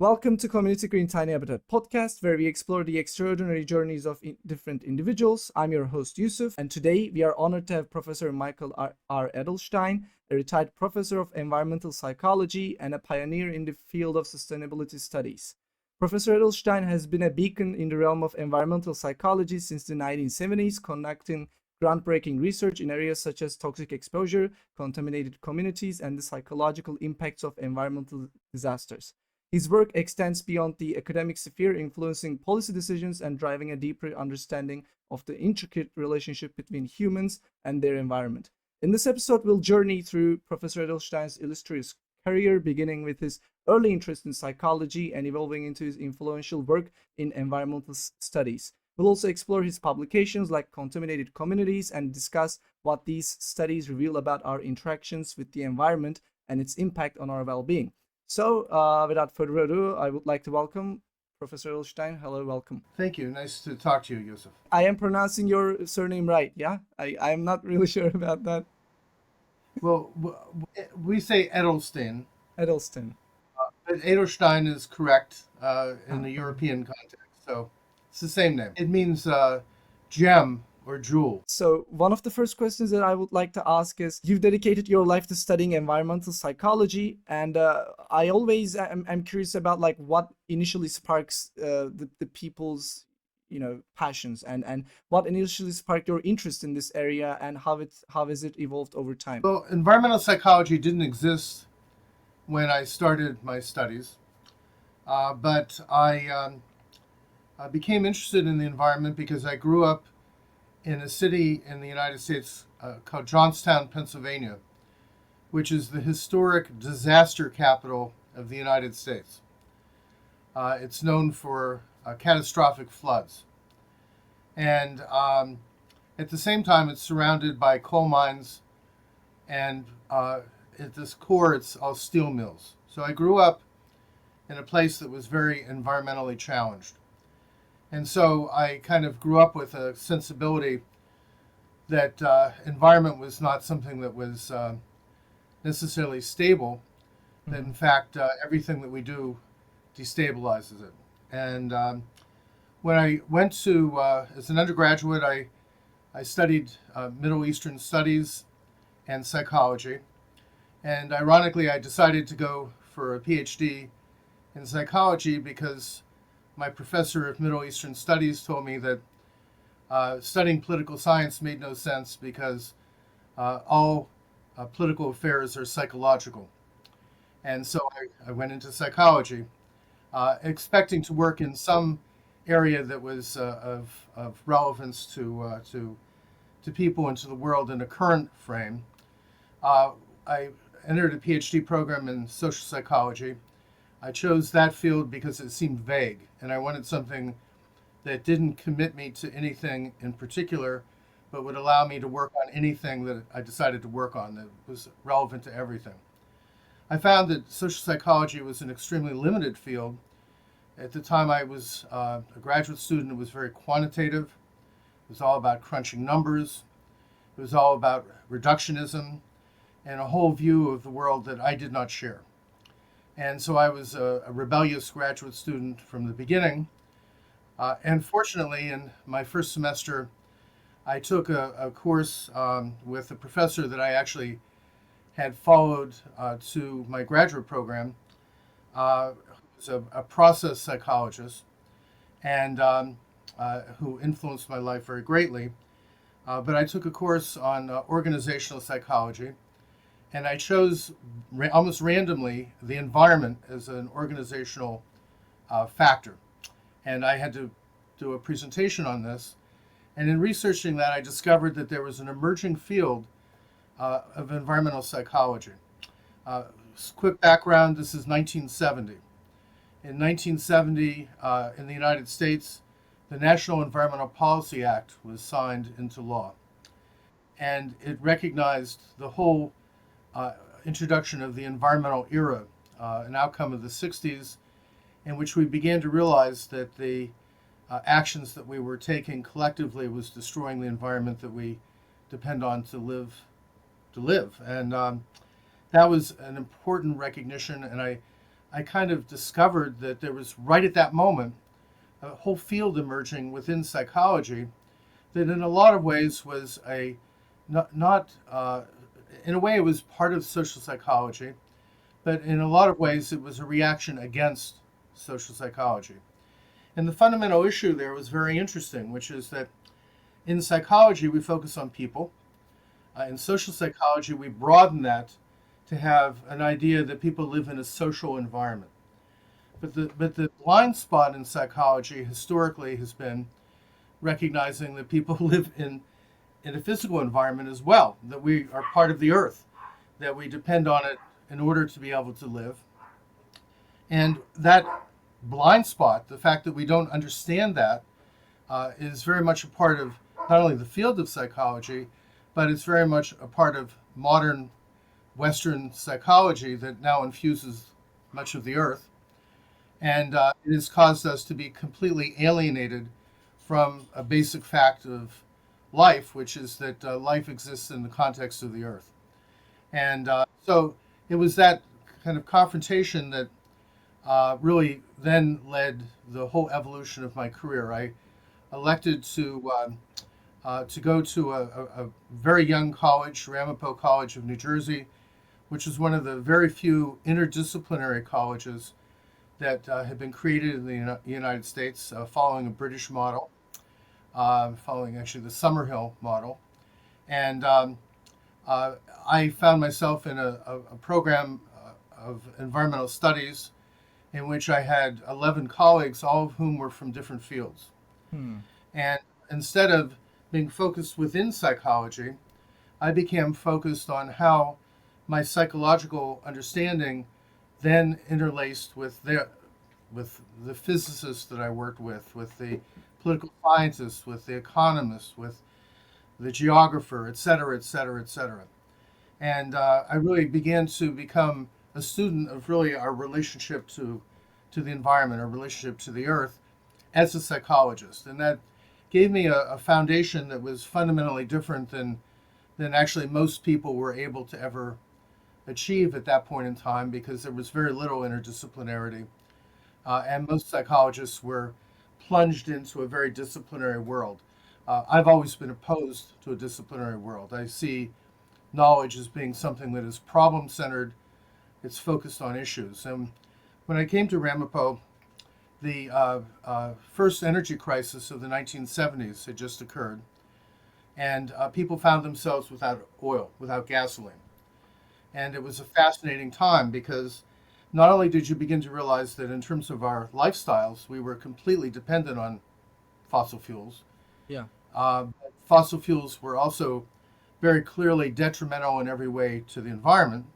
Welcome to Community Green TiniHabitat Podcast, where we explore the extraordinary journeys of different individuals. I'm your host, Yusuf, and today we are honored to have Professor Michael R. Edelstein, a retired professor of environmental psychology and a pioneer in the field of sustainability studies. Professor Edelstein has been a beacon in the realm of environmental psychology since the 1970s, conducting groundbreaking research in areas such as toxic exposure, contaminated communities, and the psychological impacts of environmental disasters. His work extends beyond the academic sphere, influencing policy decisions and driving a deeper understanding of the intricate relationship between humans and their environment. In this episode, we'll journey through Professor Edelstein's illustrious career, beginning with his early interest in psychology and evolving into his influential work in environmental studies. We'll also explore his publications like Contaminated Communities and discuss what these studies reveal about our interactions with the environment and its impact on our well-being. So, without further ado, I would like to welcome Professor Edelstein. Hello, welcome. Thank you. Nice to talk to you, Yusuf. I am pronouncing your surname right, yeah? I'm not really sure about that. Well, we say Edelstein, Edelstein. but Edelstein is correct in the Okay. European context. So it's the same name. It means gem or jewel. So, one of the first questions that I would like to ask is, you've dedicated your life to studying environmental psychology, and I always am curious about like what initially sparks the people's passions and what initially sparked your interest in this area and how has it evolved over time. Well, environmental psychology didn't exist when I started my studies, but I became interested in the environment because I grew up in a city in the United States called Johnstown, Pennsylvania, which is the historic disaster capital of the United States. It's known for catastrophic floods. And at the same time, it's surrounded by coal mines, and at this core, it's all steel mills. So I grew up in a place that was very environmentally challenged. And so I kind of grew up with a sensibility that environment was not something that was necessarily stable, that in fact everything that we do destabilizes it. And when I went to, as an undergraduate, I studied Middle Eastern studies and psychology. And ironically, I decided to go for a PhD in psychology because my professor of Middle Eastern Studies told me that studying political science made no sense because all political affairs are psychological. And so I went into psychology, expecting to work in some area that was of relevance to people and to the world in a current frame. I entered a PhD program in social psychology. I chose that field because it seemed vague, and I wanted something that didn't commit me to anything in particular, but would allow me to work on anything that I decided to work on that was relevant to everything. I found that social psychology was an extremely limited field. At the time I was a graduate student, it was very quantitative. It was all about crunching numbers. It was all about reductionism and a whole view of the world that I did not share. And so I was a rebellious graduate student from the beginning. And fortunately, in my first semester, I took a course with a professor that I actually had followed to my graduate program, who was a process psychologist and who influenced my life very greatly. But I took a course on organizational psychology. And I chose almost randomly the environment as an organizational factor. And I had to do a presentation on this. And in researching that, I discovered that there was an emerging field of environmental psychology. Quick background, this is 1970. In 1970, in the United States, the National Environmental Policy Act was signed into law. And it recognized the whole introduction of the environmental era, an outcome of the 60s, in which we began to realize that the actions that we were taking collectively was destroying the environment that we depend on to live. And that was an important recognition, and I I kind of discovered that there was right at that moment a whole field emerging within psychology that in a lot of ways was a not in a way it was part of social psychology, but in a lot of ways it was a reaction against social psychology. And the fundamental issue there was very interesting, which is that in psychology we focus on people. In social psychology we broaden that to have an idea that people live in a social environment. But the blind spot in psychology historically has been recognizing that people live in a physical environment as well, that we are part of the earth, that we depend on it in order to be able to live. And that blind spot, the fact that we don't understand that, is very much a part of not only the field of psychology, but it's very much a part of modern Western psychology that now infuses much of the earth. And it has caused us to be completely alienated from a basic fact of life, which is that life exists in the context of the earth. And so it was that kind of confrontation that really then led the whole evolution of my career. I elected to go to a very young college, Ramapo College of New Jersey, which is one of the very few interdisciplinary colleges that had been created in the United States following a British model, following actually the Summerhill model. And I found myself in a program of environmental studies in which I had 11 colleagues, all of whom were from different fields. Hmm. And instead of being focused within psychology, I became focused on how my psychological understanding then interlaced with the physicists that I worked with the political scientists, with the economists, with the geographer, et cetera, et cetera, et cetera. And I really began to become a student of really our relationship to the environment, our relationship to the earth as a psychologist. And that gave me a foundation that was fundamentally different than actually most people were able to ever achieve at that point in time, because there was very little interdisciplinarity. And most psychologists were plunged into a very disciplinary world. I've always been opposed to a disciplinary world. I see knowledge as being something that is problem centered, it's focused on issues. And when I came to Ramapo, the first energy crisis of the 1970s had just occurred, and people found themselves without oil, without gasoline. And it was a fascinating time because not only did you begin to realize that in terms of our lifestyles, we were completely dependent on fossil fuels, Yeah. but fossil fuels were also very clearly detrimental in every way to the environment.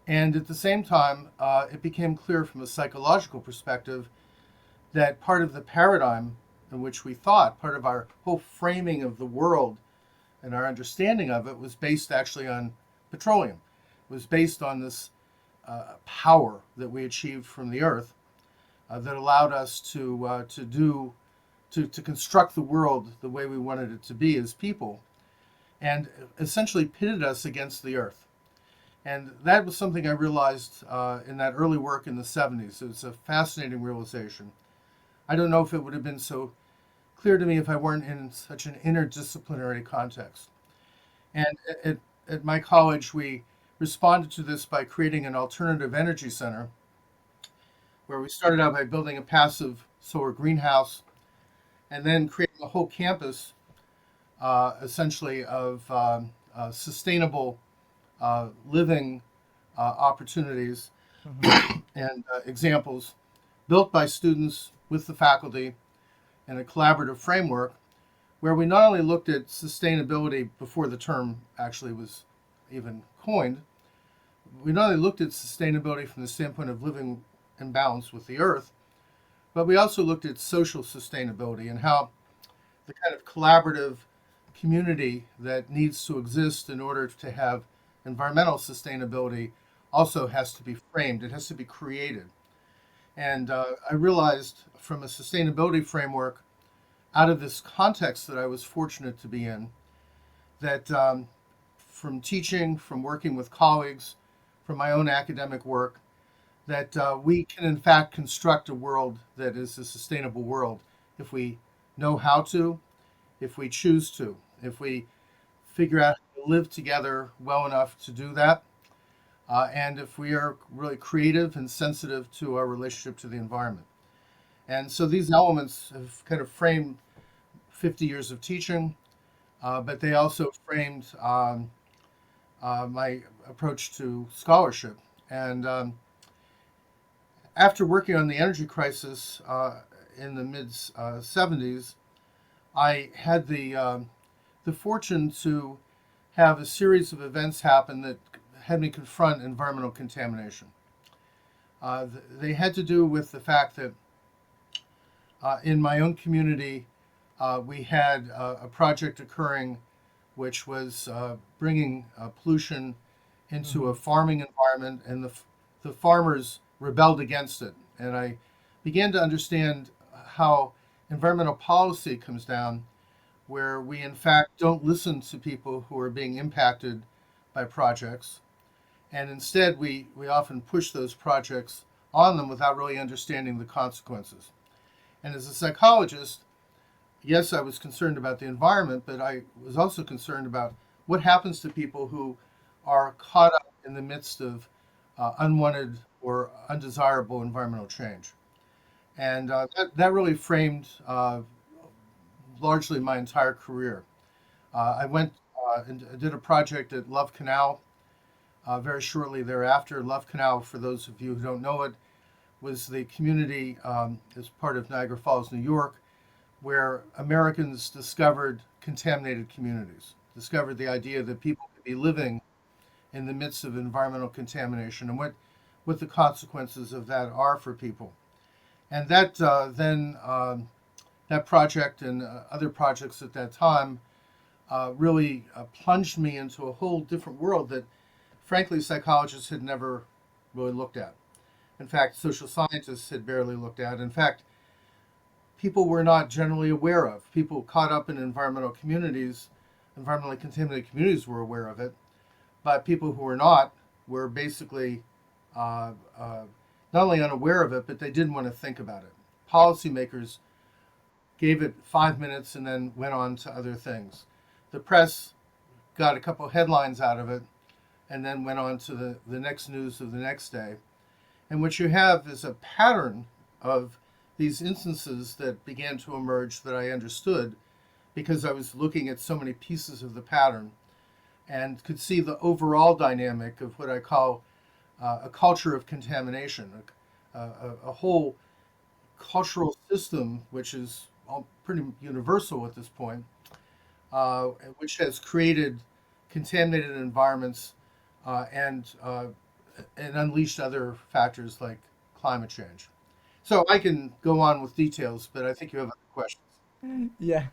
And at the same time, it became clear from a psychological perspective that part of the paradigm in which we thought, part of our whole framing of the world and our understanding of it was based actually on petroleum. It was based on this power that we achieved from the earth that allowed us to construct the world the way we wanted it to be as people, and essentially pitted us against the earth. And that was something I realized in that early work in the 70s. It was a fascinating realization. I don't know if it would have been so clear to me if I weren't in such an interdisciplinary context. And at my college, we responded to this by creating an alternative energy center, where we started out by building a passive solar greenhouse and then creating a whole campus essentially of sustainable living opportunities Hmm. and examples built by students with the faculty in a collaborative framework, where we not only looked at sustainability before the term actually was even coined, we not only looked at sustainability from the standpoint of living in balance with the earth, but we also looked at social sustainability and how the kind of collaborative community that needs to exist in order to have environmental sustainability also has to be framed, it has to be created. And I realized from a sustainability framework, out of this context that I was fortunate to be in, that from teaching, from working with colleagues, from my own academic work, that we can in fact construct a world that is a sustainable world if we know how to, if we choose to, if we figure out how to live together well enough to do that, and if we are really creative and sensitive to our relationship to the environment. And so these elements have kind of framed 50 years of teaching, but they also framed my approach to scholarship. And after working on the energy crisis in the mid 70s, I had the fortune to have a series of events happen that had me confront environmental contamination. They had to do with the fact that in my own community, we had a project occurring which was bringing pollution into a Hmm. farming environment, and the farmers rebelled against it. And I began to understand how environmental policy comes down, where we in fact don't listen to people who are being impacted by projects, and instead we often push those projects on them without really understanding the consequences. And as a psychologist, yes, I was concerned about the environment, but I was also concerned about what happens to people who are caught up in the midst of unwanted or undesirable environmental change. And that really framed largely my entire career. I went and did a project at Love Canal very shortly thereafter. Love Canal, for those of you who don't know it, was the community as part of Niagara Falls, New York, where Americans discovered contaminated communities, discovered the idea that people could be living in the midst of environmental contamination and what the consequences of that are for people. And that then that project and other projects at that time really plunged me into a whole different world that, frankly, psychologists had never really looked at. In fact, social scientists had barely looked at. In fact, people were not generally aware of. People caught up in environmental communities, environmentally contaminated communities were aware of it, but people who were not were basically uh, uh, not only unaware of it, but they didn't want to think about it. Policymakers gave it 5 minutes and then went on to other things. The press got a couple headlines out of it and then went on to the next news of the next day. And what you have is a pattern of these instances that began to emerge that I understood because I was looking at so many pieces of the pattern and could see the overall dynamic of what I call a culture of contamination, a whole cultural system which is pretty universal at this point, uh, which has created contaminated environments and and unleashed other factors like climate change. So I can go on with details, but I think you have other questions. Yeah.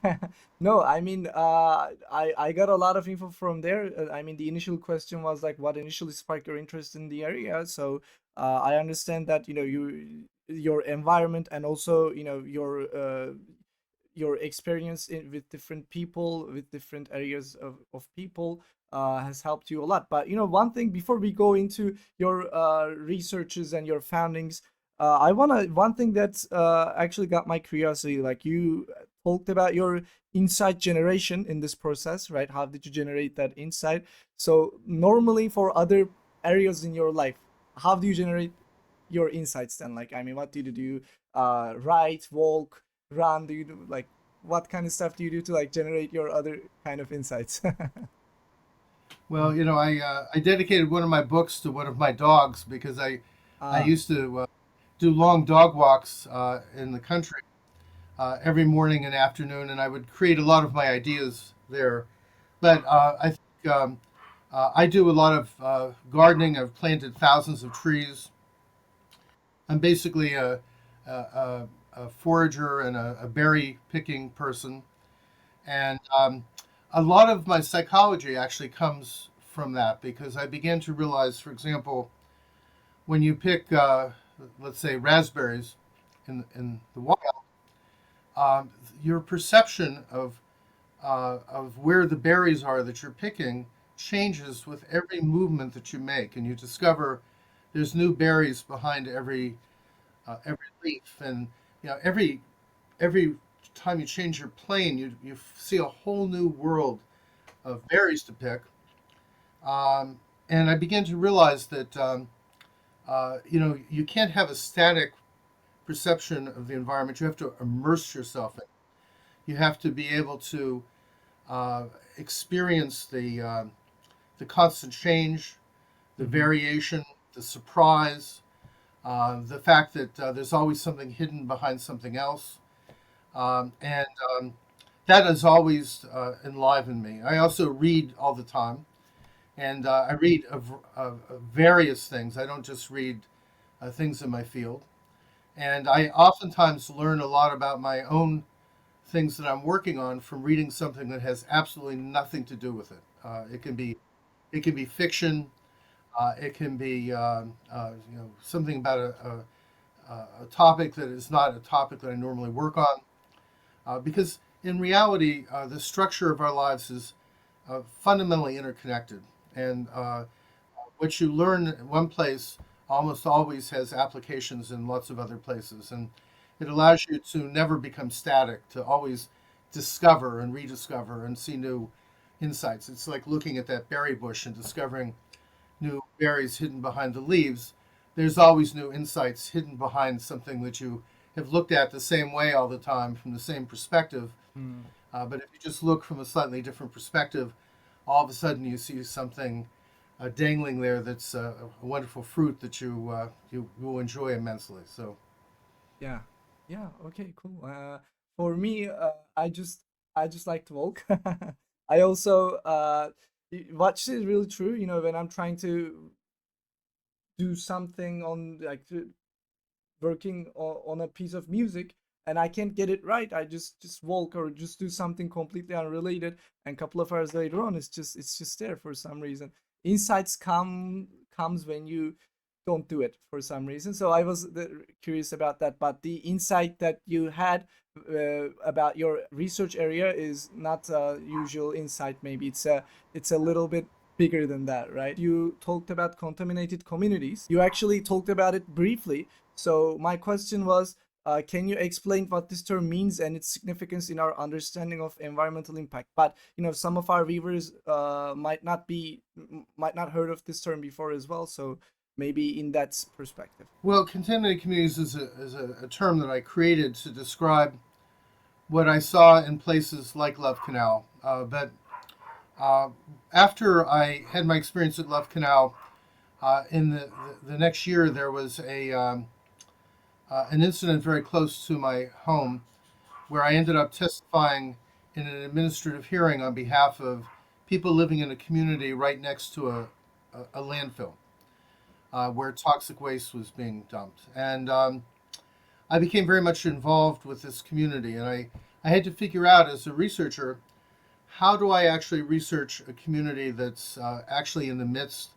No, I mean, I got a lot of info from there. I mean, the initial question was like, what initially sparked your interest in the area? So, I understand that, your environment and also, your experience with different people, with different areas of people, has helped you a lot. But one thing before we go into your researches and your foundings, one thing that actually got my curiosity, like you talked about your insight generation in this process, right? How did you generate that insight? So normally for other areas in your life, how do you generate your insights then? Like, I mean, what do you do? Write, walk, run? Do you do like what kind of stuff do you do to like generate your other kind of insights? Well, I dedicated one of my books to one of my dogs because I Ah, used to do long dog walks in the country every morning and afternoon, and I would create a lot of my ideas there. But I think I do a lot of gardening. I've planted thousands of trees. I'm basically a forager and a berry picking person. And a lot of my psychology actually comes from that because I began to realize, for example, when you pick, let's say, raspberries in the wild, um, your perception of where the berries are that you're picking changes with every movement that you make, and you discover there's new berries behind every leaf, and every time you change your plane, you see a whole new world of berries to pick. Um, and I began to realize that you can't have a static perception of the environment. You have to immerse yourself in. You have to be able to uh, experience the constant change, the Mm-hmm. variation, the surprise, the fact that there's always something hidden behind something else, and that has always enlivened me. I also read all the time, and I read of various things. I don't just read things in my field, and I oftentimes learn a lot about my own things that I'm working on from reading something that has absolutely nothing to do with it. It can be fiction. It can be something about a topic that is not a topic that I normally work on. Because in reality, the structure of our lives is fundamentally interconnected, and what you learn in one place almost always has applications in lots of other places, and it allows you to never become static, to always discover and rediscover and see new insights. It's like looking at that berry bush and discovering new berries hidden behind the leaves. There's always new insights hidden behind something that you have looked at the same way all the time from the same perspective. But if you just look from a slightly different perspective, all of a sudden you see something dangling there that's a wonderful fruit that you will enjoy immensely. So, Yeah. Yeah. Okay. Cool. For me, I just like to walk. I also what is really true. You know, when I'm trying to do something on like working on a piece of music and I can't get it right, I just walk or just do something completely unrelated, and a couple of hours later on, it's just there for some reason. Insights comes when you don't do it for some reason. So I was curious about that, but the insight that you had about your research area is not a usual insight. Maybe it's a little bit bigger than that, right? You talked about contaminated communities. You actually talked about it briefly. So my question was, can you explain what this term means and its significance in our understanding of environmental impact? But you know, some of our viewers might not heard of this term before as well. So maybe in that perspective. well, contaminated communities is a term that I created to describe what I saw in places like Love Canal. But uh, after I had my experience at Love Canal, in the next year, there was an incident very close to my home where I ended up testifying in an administrative hearing on behalf of people living in a community right next to a landfill where toxic waste was being dumped. And I became very much involved with this community. And I had to figure out as a researcher, how do I actually research a community that's actually in the midst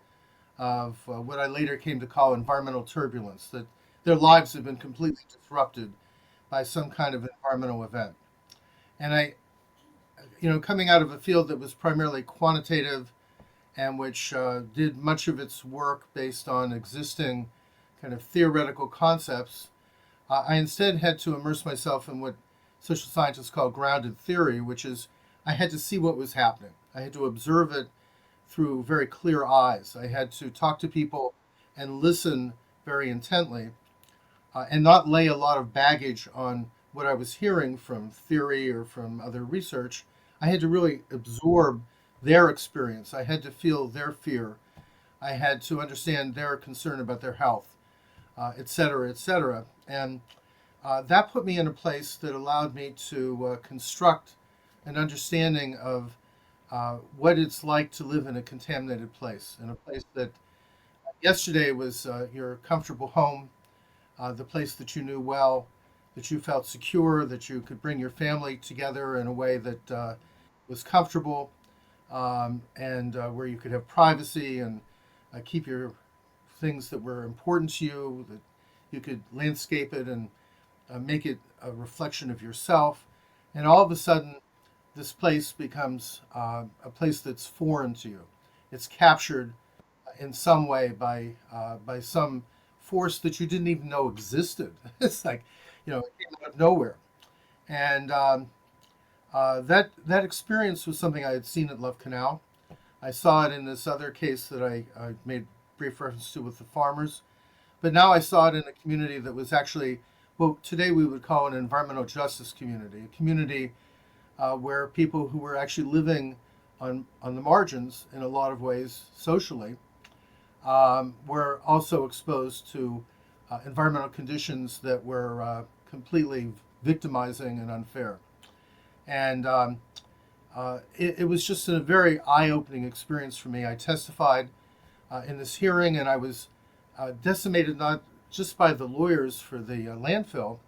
of what I later came to call environmental turbulence, that their lives have been completely disrupted by some kind of environmental event. And coming out of a field that was primarily quantitative and which did much of its work based on existing kind of theoretical concepts, I instead had to immerse myself in what social scientists call grounded theory, which is I had to see what was happening. I had to observe it through very clear eyes. I had to talk to people and listen very intently and not lay a lot of baggage on what I was hearing from theory or from other research. I had to really absorb their experience. I had to feel their fear. I had to understand their concern about their health, et cetera, et cetera. And that put me in a place that allowed me to construct an understanding of what it's like to live in a contaminated place, in a place that yesterday was your comfortable home, the place that you knew well, that you felt secure, that you could bring your family together in a way that was comfortable, and where you could have privacy and keep your things that were important to you, that you could landscape it and make it a reflection of yourself. And all of a sudden, this place becomes a place that's foreign to you. It's captured in some way by some force that you didn't even know existed. It's like, it came out of nowhere. And that experience was something I had seen at Love Canal. I saw it in this other case that I made brief reference to with the farmers. But now I saw it in a community that was actually what today we would call an environmental justice community, a community where people who were actually living on the margins in a lot of ways socially were also exposed to environmental conditions that were completely victimizing and unfair. And it was just a very eye-opening experience for me. I testified in this hearing, and I was decimated not just by the lawyers for the landfill,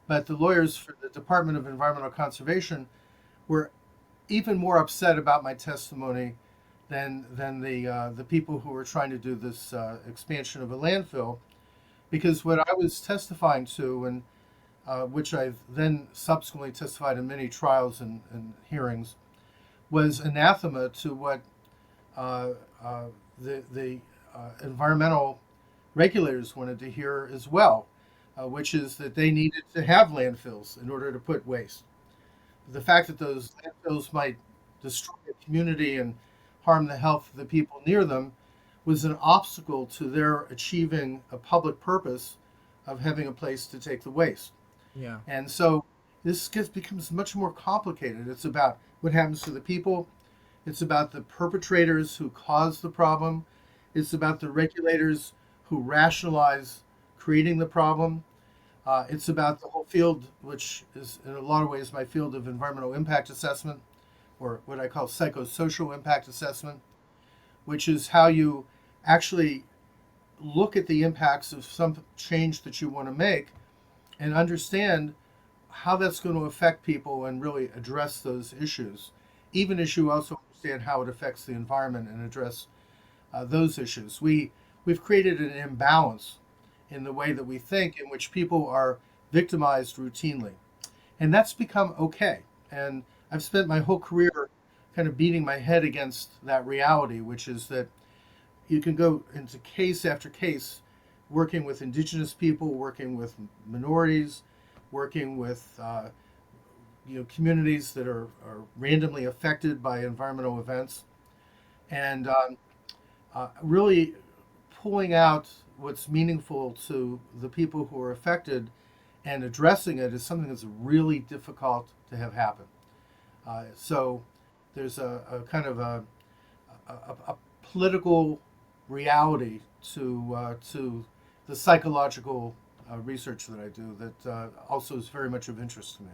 but the lawyers for the Department of Environmental Conservation were even more upset about my testimony than the people who were trying to do this expansion of a landfill, because what I was testifying to, and which I've then subsequently testified in many trials and hearings, was anathema to what uh, the environmental regulators wanted to hear as well, which is that they needed to have landfills in order to put waste. The fact that those landfills might destroy a community and harm the health of the people near them was an obstacle to their achieving a public purpose of having a place to take the waste. Yeah. And so becomes much more complicated. It's about what happens to the people. It's about the perpetrators who cause the problem. It's about the regulators who rationalize creating the problem. It's about the whole field, which is in a lot of ways my field of environmental impact assessment, or what I call psychosocial impact assessment, which is how you actually look at the impacts of some change that you want to make and understand how that's going to affect people and really address those issues, even as you also understand how it affects the environment and address those issues. We've created an imbalance in the way that we think, in which people are victimized routinely, and that's become okay. And I've spent my whole career kind of beating my head against that reality, which is that you can go into case after case, working with indigenous people, working with minorities, working with communities that are randomly affected by environmental events, and really pulling out what's meaningful to the people who are affected and addressing it is something that's really difficult to have happen. So there's a kind of a political reality to the psychological research that I do that also is very much of interest to me.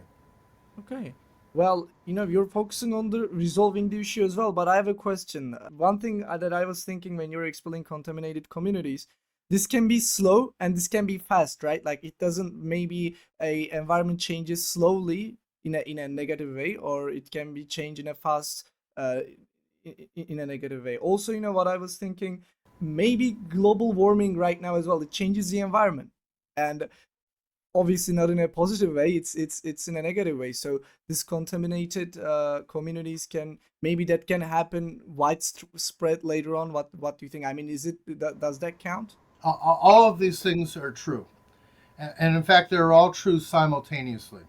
Okay. Well, you're focusing on the resolving the issue as well, but I have a question. One thing that I was thinking when you were explaining contaminated communities, this can be slow and this can be fast, right? Like it doesn't maybe a environment changes slowly in a negative way, or it can be changed in a fast in a negative way. Also, what I was thinking, maybe global warming right now as well, it changes the environment. And obviously not in a positive way, it's in a negative way. So this contaminated communities can, maybe that can happen widespread later on. What do you think? I mean, does that count? All of these things are true, and in fact, they're all true simultaneously.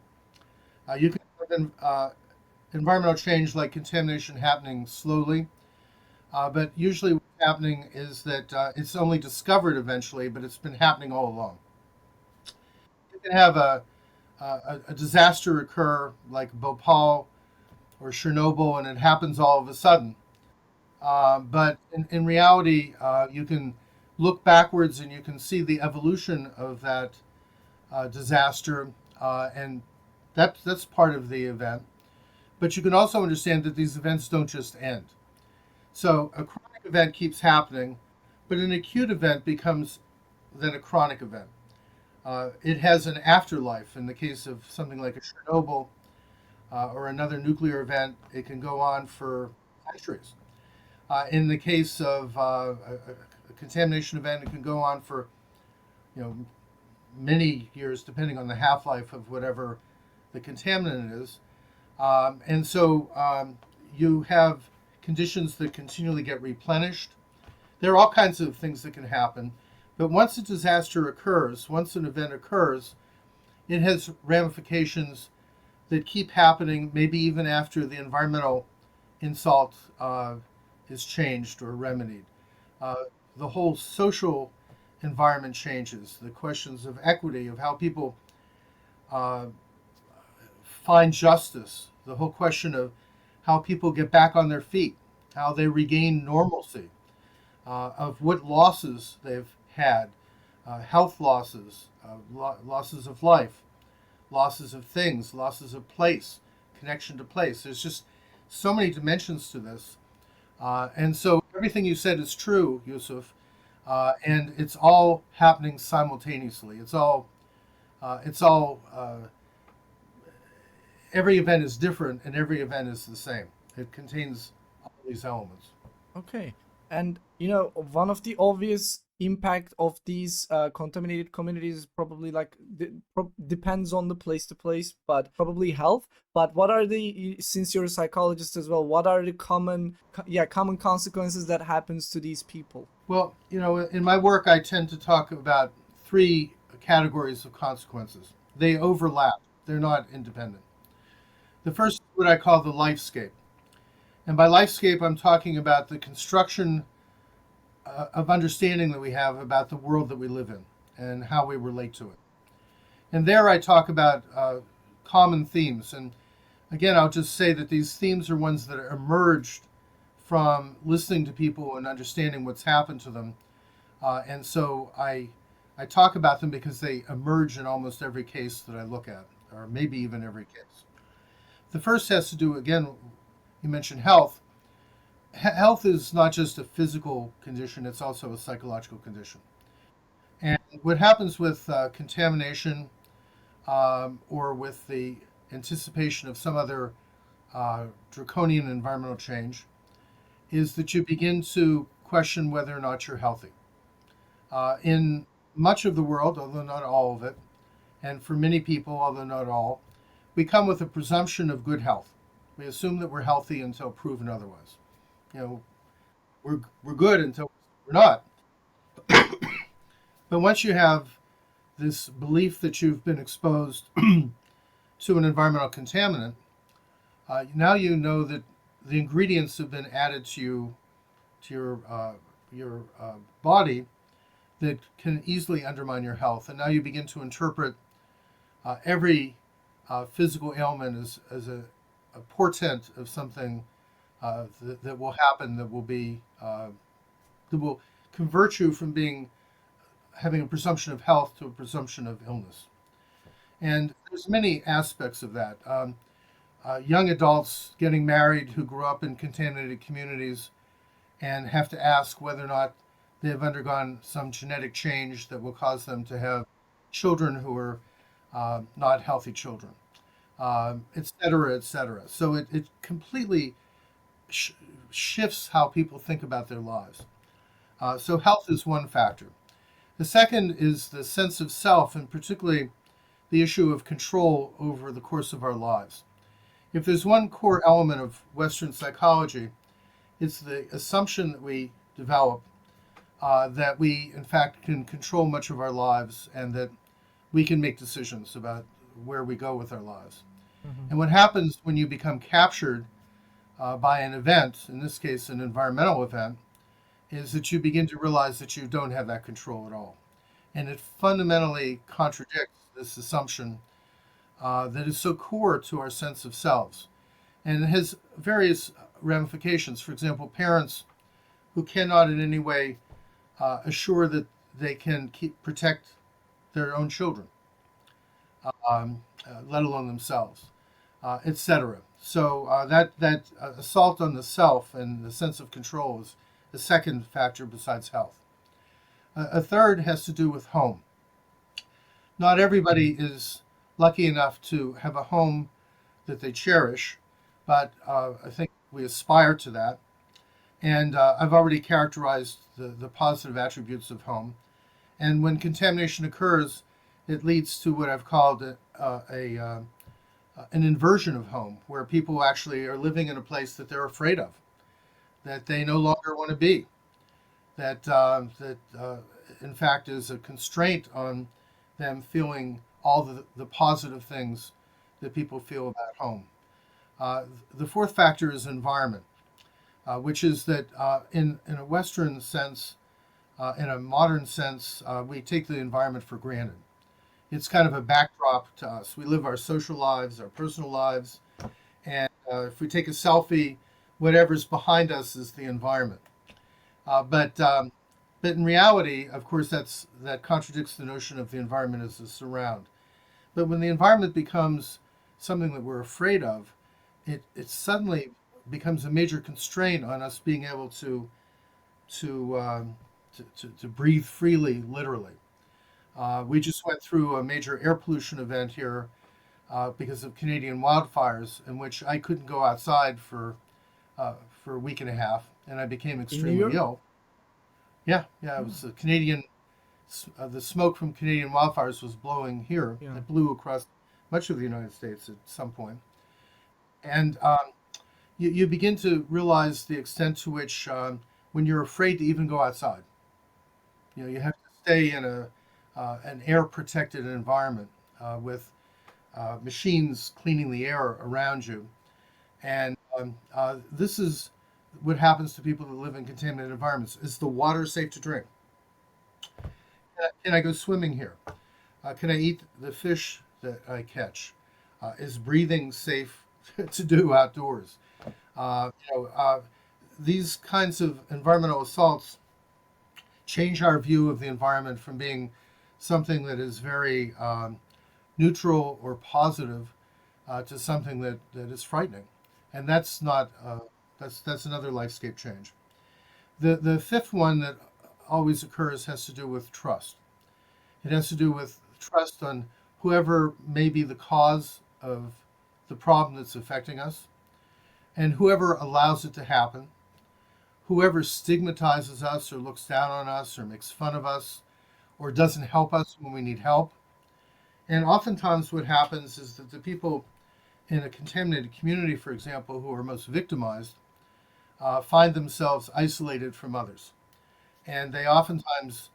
You can have environmental change like contamination happening slowly, but usually what's happening is that it's only discovered eventually, but it's been happening all along. You can have a disaster occur like Bhopal or Chernobyl, and it happens all of a sudden. But in reality, you can look backwards and you can see the evolution of that disaster, and that's part of the event. But you can also understand that these events don't just end. So a chronic event keeps happening, but an acute event becomes then a chronic event. It has an afterlife. In the case of something like a Chernobyl or another nuclear event, it can go on for centuries. In the case of a contamination event, it can go on for you know many years, depending on the half-life of whatever the contaminant is. And so you have conditions that continually get replenished. There are all kinds of things that can happen. But once a disaster occurs, once an event occurs, it has ramifications that keep happening, maybe even after the environmental insult is changed or remedied. Uh, the whole social environment changes. The questions of equity, of how people uh, find justice, the whole question of how people get back on their feet, how they regain normalcy, of what losses they've had, health losses, losses of life, losses of things, losses of place, connection to place. There's just so many dimensions to this. And so everything you said is true, Yusuf, and it's all happening simultaneously. Every event is different and every event is the same. It contains all these elements. Okay. And one of the obvious impact of these contaminated communities is probably like depends on the place to place, but probably health. But what are since you're a psychologist as well, what are the common consequences that happens to these people? Well, in my work, I tend to talk about three categories of consequences. They overlap, they're not independent. The first is what I call the lifescape. And by lifescape, I'm talking about the construction of understanding that we have about the world that we live in and how we relate to it. And there I talk about common themes. And again, I'll just say that these themes are ones that are emerged from listening to people and understanding what's happened to them. And so I talk about them because they emerge in almost every case that I look at, or maybe even every case. The first has to do, again, you mentioned health. Health is not just a physical condition, it's also a psychological condition. And what happens with contamination or with the anticipation of some other draconian environmental change is that you begin to question whether or not you're healthy. In much of the world, although not all of it, and for many people, although not all, we come with a presumption of good health. We assume that we're healthy until proven otherwise. You know, we're good until we're not. But once you have this belief that you've been exposed to an environmental contaminant, now you know that the ingredients have been added to your body that can easily undermine your health, and now you begin to interpret every physical ailment as a portent of something that will happen that will convert you from being having a presumption of health to a presumption of illness. And there's many aspects of that. Young adults getting married who grew up in contaminated communities and have to ask whether or not they have undergone some genetic change that will cause them to have children who are not healthy children, et cetera, et cetera. So it completely shifts how people think about their lives. So health is one factor. The second is the sense of self, and particularly the issue of control over the course of our lives. If there's one core element of Western psychology, it's the assumption that we develop that we, in fact, can control much of our lives and that we can make decisions about where we go with our lives. Mhm. And what happens when you become captured by an event, in this case, an environmental event, is that you begin to realize that you don't have that control at all. And it fundamentally contradicts this assumption that is so core to our sense of selves. And it has various ramifications. For example, parents who cannot in any way assure that they can protect their own children, let alone themselves, etc. So that assault on the self and the sense of control is the second factor besides health. A third has to do with home. Not everybody is lucky enough to have a home that they cherish, but I think we aspire to that. And I've already characterized the positive attributes of home. And when contamination occurs, it leads to what I've called an inversion of home, where people actually are living in a place that they're afraid of, that they no longer want to be, that in fact is a constraint on them feeling all the positive things that people feel about home. Uh, the fourth factor is environment, which is that in a Western sense, in a modern sense, we take the environment for granted. It's kind of a backdrop to us. We live our social lives, our personal lives, and if we take a selfie, whatever's behind us is the environment. But in reality, of course, that contradicts the notion of the environment as a surround. But when the environment becomes something that we're afraid of, it suddenly becomes a major constraint on us being able to to breathe freely, literally. We just went through a major air pollution event here because of Canadian wildfires, in which I couldn't go outside for a week and a half, and I became In New extremely York? ill. Yeah, yeah, it Oh, was the Canadian. The smoke from Canadian wildfires was blowing here. yeah. It blew across much of the United States at some point, and you begin to realize the extent to which, when you're afraid to even go outside, you have to stay in an air protected environment with machines cleaning the air around you. And this is what happens to people that live in contaminated environments. Is the water safe to drink? Can I go swimming here? Can I eat the fish that I catch? Is breathing safe to do outdoors? Uh, you know, uh, these kinds of environmental assaults change our view of the environment from being something that is very neutral or positive to something that is frightening, and that's not that's another lifescape change. The fifth one that always occurs has to do with trust. It has to do with trust on whoever may be the cause of the problem that's affecting us, and whoever allows it to happen, whoever stigmatizes us or looks down on us or makes fun of us or doesn't help us when we need help. And oftentimes, what happens is that the people in a contaminated community, for example, who are most victimized, find themselves isolated from others. And they oftentimes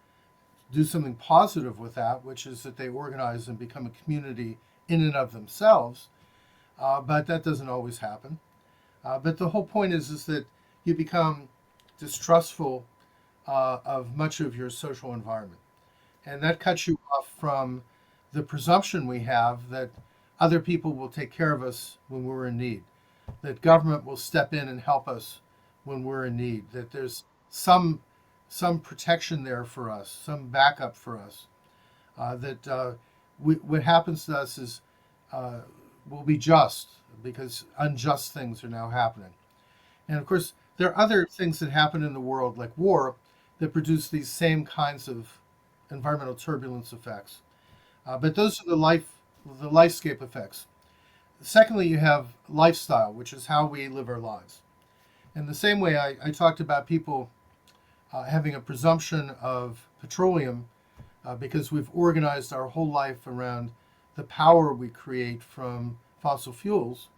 do something positive with that, which is that they organize and become a community in and of themselves. But that doesn't always happen. But the whole point is that you become distrustful of much of your social environment. And that cuts you off from the presumption we have that other people will take care of us when we're in need, that government will step in and help us when we're in need, that there's some some protection there for us, some backup for us. That what happens to us is uh, will be just because unjust things are now happening. And of course, there are other things that happen in the world, like war, that produce these same kinds of environmental turbulence effects. But those are the lifescape effects. Secondly, you have lifestyle, which is how we live our lives. In the same way, I talked about people having a presumption of petroleum because we've organized our whole life around the power we create from fossil fuels,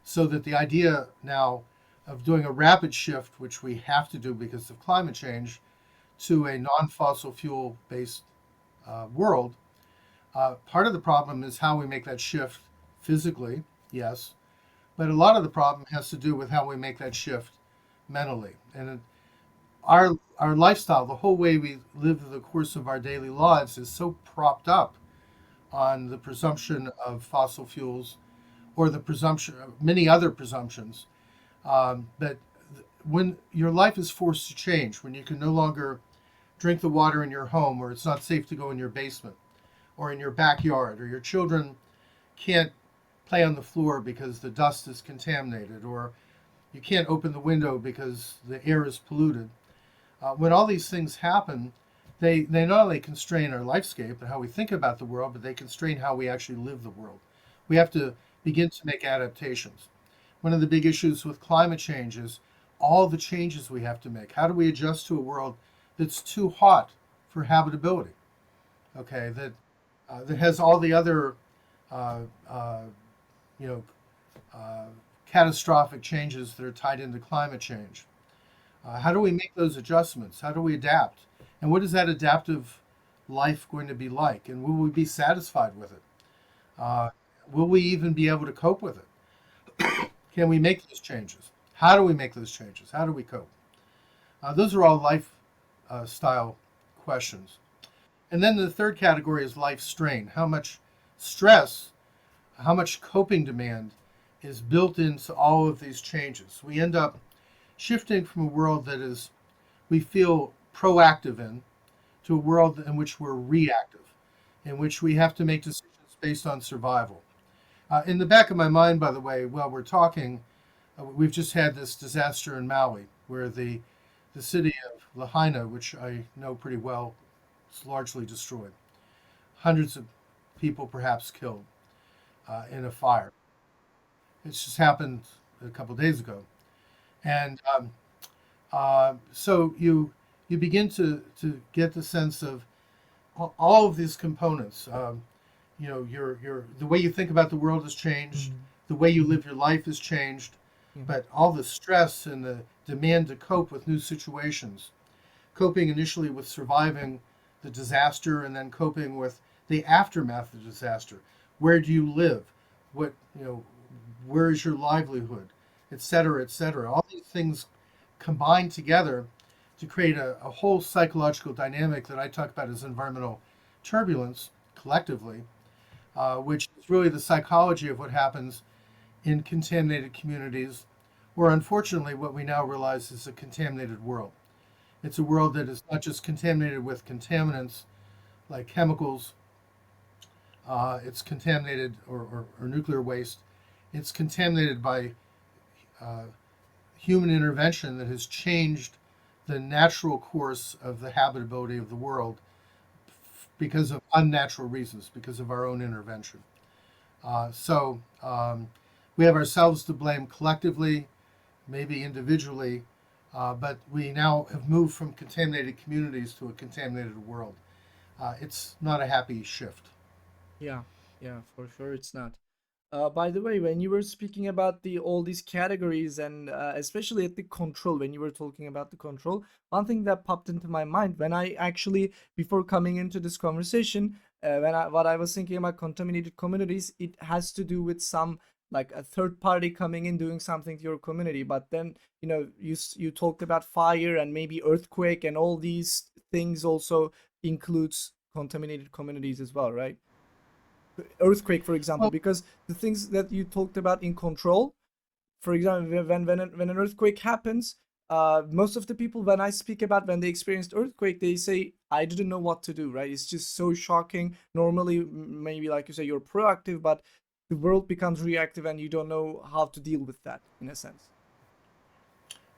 so that the idea now of doing a rapid shift, which we have to do because of climate change, to a non fossil fuel based world. Part of the problem is how we make that shift physically, yes, but a lot of the problem has to do with how we make that shift mentally. And our lifestyle, the whole way we live the course of our daily lives, is so propped up on the presumption of fossil fuels or the presumption of many other presumptions that when your life is forced to change, when you can no longer drink the water in your home, or it's not safe to go in your basement or in your backyard, or your children can't play on the floor because the dust is contaminated, or you can't open the window because the air is polluted. When all these things happen, they not only constrain our lifescape and how we think about the world, but they constrain how we actually live the world. We have to begin to make adaptations. One of the big issues with climate change is all the changes we have to make. How do we adjust to a world that's too hot for habitability? Okay, that has all the other uh, uh, you know uh, catastrophic changes that are tied into climate change. How do we make those adjustments? How do we adapt? And what is that adaptive life going to be like? And will we be satisfied with it? Uh, will we even be able to cope with it? Can we make those changes? How do we make those changes? How do we cope? Those are all life style questions. And then the third category is life strain. How much stress, how much coping demand is built into all of these changes? We end up shifting from a world that is, we feel proactive in, to a world in which we're reactive, in which we have to make decisions based on survival. In the back of my mind, by the way, while we're talking, we've just had this disaster in Maui, where the city of Lahaina, which I know pretty well, is largely destroyed. Hundreds of people perhaps killed in a fire. It's just happened a couple days ago, and so you begin to get the sense of all of these components. Your the way you think about the world has changed, Mhm. the way you live your life has changed, Yeah. but all the stress and the demand to cope with new situations, coping initially with surviving the disaster and then coping with the aftermath of the disaster. Where do you live? What, where is your livelihood, et cetera, et cetera. All these things combine together to create a whole psychological dynamic that I talk about as environmental turbulence collectively, which is really the psychology of what happens in contaminated communities, or unfortunately, what we now realize is a contaminated world. It's a world that is not just contaminated with contaminants like chemicals, it's contaminated, or nuclear waste. It's contaminated by uh, human intervention that has changed the natural course of the habitability of the world because of unnatural reasons, because of our own intervention. So we have ourselves to blame collectively, maybe individually, but we now have moved from contaminated communities to a contaminated world. It's not a happy shift. Yeah, yeah, for sure it's not. By the way, when you were speaking about the all these categories and especially at the control, when you were talking about the control, one thing that popped into my mind when I actually before coming into this conversation, when I what I was thinking about contaminated communities, it has to do with some like a third party coming in doing something to your community. But then you talked about fire and maybe earthquake and all these things also includes contaminated communities as well, right? Earthquake, for example, Well, because the things that you talked about in control, for example, when an earthquake happens, most of the people when I speak about when they experienced earthquake, they say I didn't know what to do. Right? It's just so shocking. Normally, maybe like you say, you're proactive, but the world becomes reactive, and you don't know how to deal with that in a sense.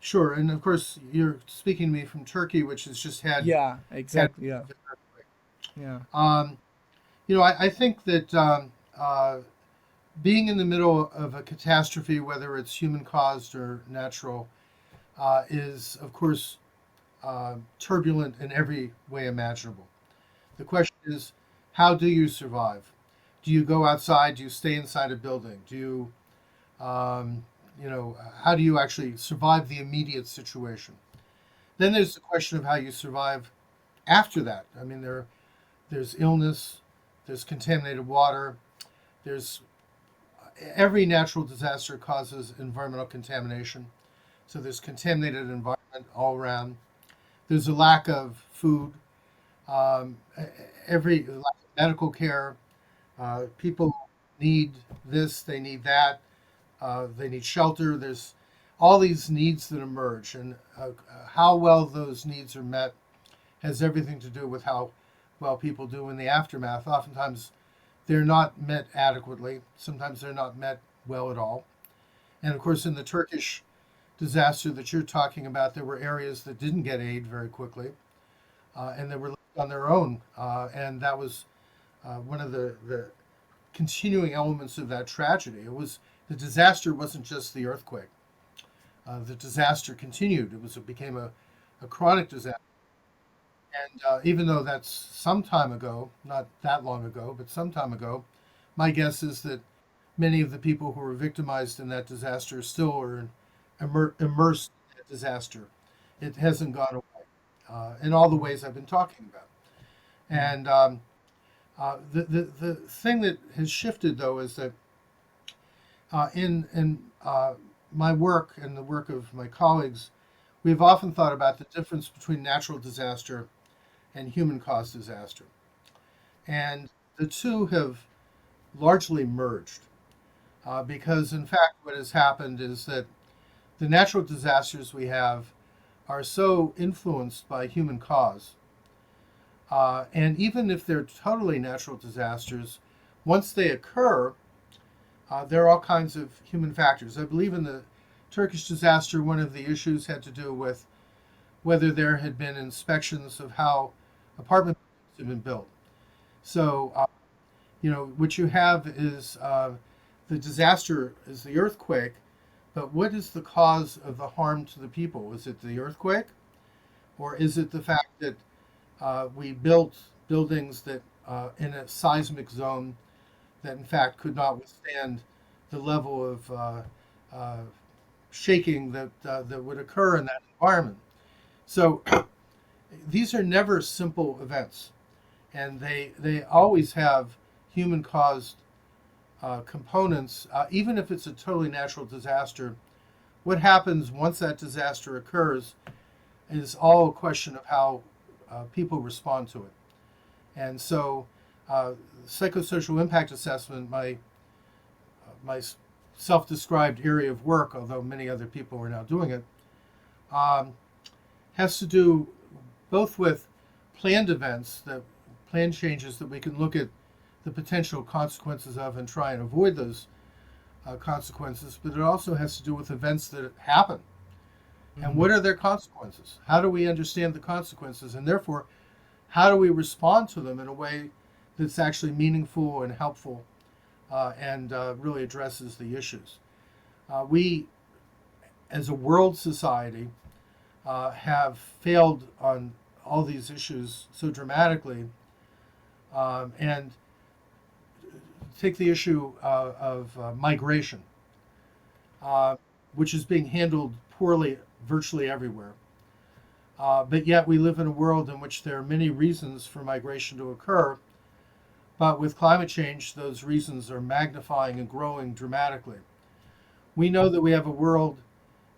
sure, and of course you're speaking to me from Turkey, which has just Yeah, had exactly. Yeah, an earthquake. yeah. Um, I think that being in the middle of a catastrophe, whether it's human caused or natural, is of course turbulent in every way imaginable. The question is, how do you survive? Do you go outside? Do you stay inside a building? Do you, how do you actually survive the immediate situation? Then there's the question of how you survive after that. I mean, there's illness, there's contaminated water, there's every natural disaster causes environmental contamination. So there's contaminated environment all around. There's a lack of food, um, every lack of medical care. People need this, they need that, they need shelter. There's all these needs that emerge, and how well those needs are met has everything to do with how well people do in the aftermath. Oftentimes, they're not met adequately. Sometimes they're not met well at all. And of course, in the Turkish disaster that you're talking about, there were areas that didn't get aid very quickly, and they were left on their own. And that was one of the continuing elements of that tragedy. It was the disaster wasn't just the earthquake. The disaster continued. It became a chronic disaster. And even though that's some time ago, not that long ago, but some time ago, my guess is that many of the people who were victimized in that disaster still are immersed in that disaster. It hasn't gone away in all the ways I've been talking about. And the thing that has shifted, though, is that in my work and the work of my colleagues, we've often thought about the difference between natural disaster and human-caused disaster. And the two have largely merged because, in fact, what has happened is that the natural disasters we have are so influenced by human cause. And even if they're totally natural disasters, once they occur, there are all kinds of human factors. I believe in the Turkish disaster, one of the issues had to do with whether there had been inspections of how apartment buildings had been built. So, what you have is the disaster is the earthquake, but what is the cause of the harm to the people? Is it the earthquake, or is it the fact that we built buildings that in a seismic zone that in fact could not withstand the level of uh, shaking that would occur in that environment? So these are never simple events, and they always have human caused components. Even if it's a totally natural disaster, what happens once that disaster occurs is all a question of how people respond to it. And so, psychosocial impact assessment, my self-described area of work, although many other people are now doing it, um, has to do both with planned events, that planned changes that we can look at the potential consequences of and try and avoid those consequences, but it also has to do with events that happen. And Mm-hmm. what are their consequences? How do we understand the consequences? And therefore, how do we respond to them in a way that's actually meaningful and helpful and really addresses the issues? We, as a world society, have failed on all these issues so dramatically. And take the issue of migration, uh, which is being handled poorly virtually everywhere. But yet we live in a world in which there are many reasons for migration to occur. But with climate change, those reasons are magnifying and growing dramatically. We know that we have a world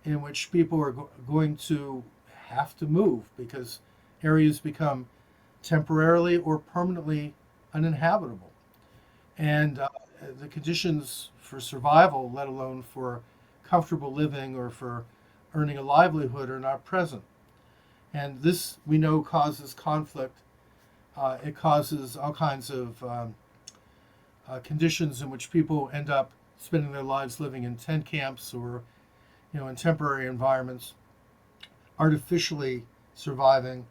in which people are going to have to move because areas become temporarily or permanently uninhabitable. And the conditions for survival, let alone for comfortable living or for earning a livelihood, are not present. And this, we know, causes conflict. It causes all kinds of conditions in which people end up spending their lives living in tent camps or, in temporary environments, artificially surviving.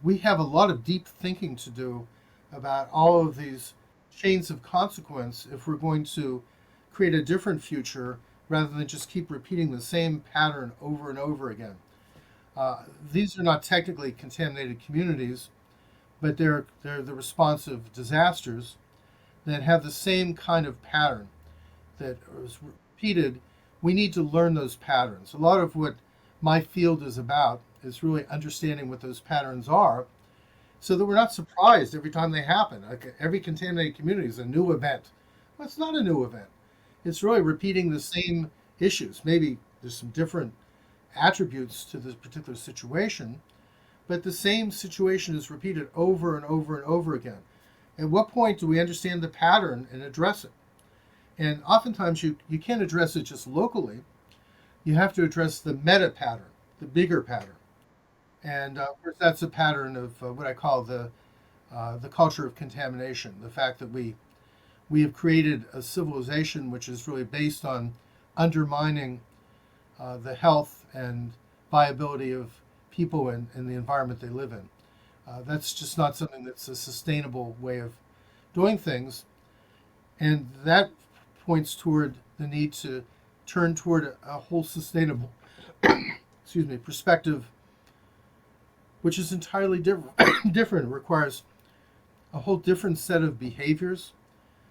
We have a lot of deep thinking to do about all of these chains of consequence if we're going to create a different future rather than just keep repeating the same pattern over and over again. These are not technically contaminated communities, but they're the response of disasters that have the same kind of pattern that is repeated. We need to learn those patterns. A lot of what my field is about is really understanding what those patterns are so that we're not surprised every time they happen. Like every contaminated community is a new event. Well, it's not a new event. It's really repeating the same issues. Maybe there's some different attributes to this particular situation, but the same situation is repeated over and over and over again. At what point do we understand the pattern and address it? And oftentimes you can't address it just locally. You have to address the meta pattern, the bigger pattern. And of course, that's a pattern of what I call the culture of contamination. The fact that we have created a civilization which is really based on undermining the health and viability of people and the environment they live in. That's just not something that's a sustainable way of doing things, and that points toward the need to turn toward a whole sustainable, excuse me, perspective, which is entirely different. Different. It requires a whole different set of behaviors,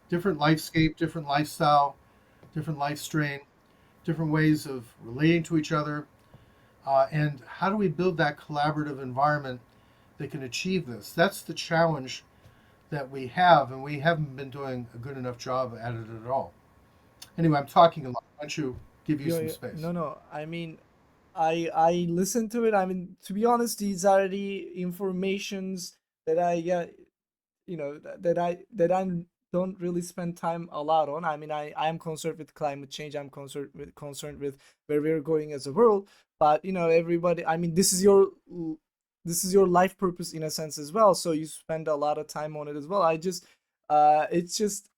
different lifescape, different lifestyle, different life strain, different ways of relating to each other, And how do we build that collaborative environment that can achieve this? That's the challenge that we have, and we haven't been doing a good enough job at it at all. Anyway, I'm talking a lot. Why don't you give you Yeah, some yeah. space? No, no. I mean, I listen to it. I mean, to be honest, these are the informations that I get, that I don't really spend time a lot on. I mean, I am concerned with climate change. I'm concerned with where we're going as a world. But everybody. I mean, this is your life purpose in a sense as well. So you spend a lot of time on it as well. It's just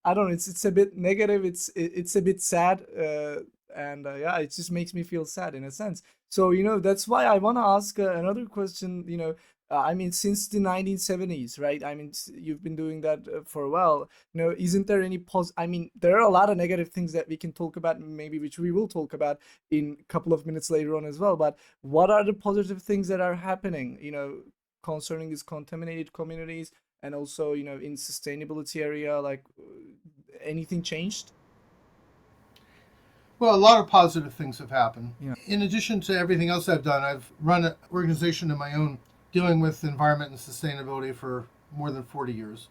I don't know. It's a bit negative. It's a bit sad, and yeah, it just makes me feel sad in a sense. So that's why I want to ask another question. I mean, since the 1970s, right? I mean, you've been doing that for a while. Isn't there any I mean, there are a lot of negative things that we can talk about, maybe which we will talk about in a couple of minutes later on as well. But what are the positive things that are happening? Concerning these contaminated communities and also in sustainability area, like anything changed? Well, a lot of positive things have happened. Yeah. In addition to everything else I've done, I've run an organization of my own dealing with environment and sustainability for more than 40 years.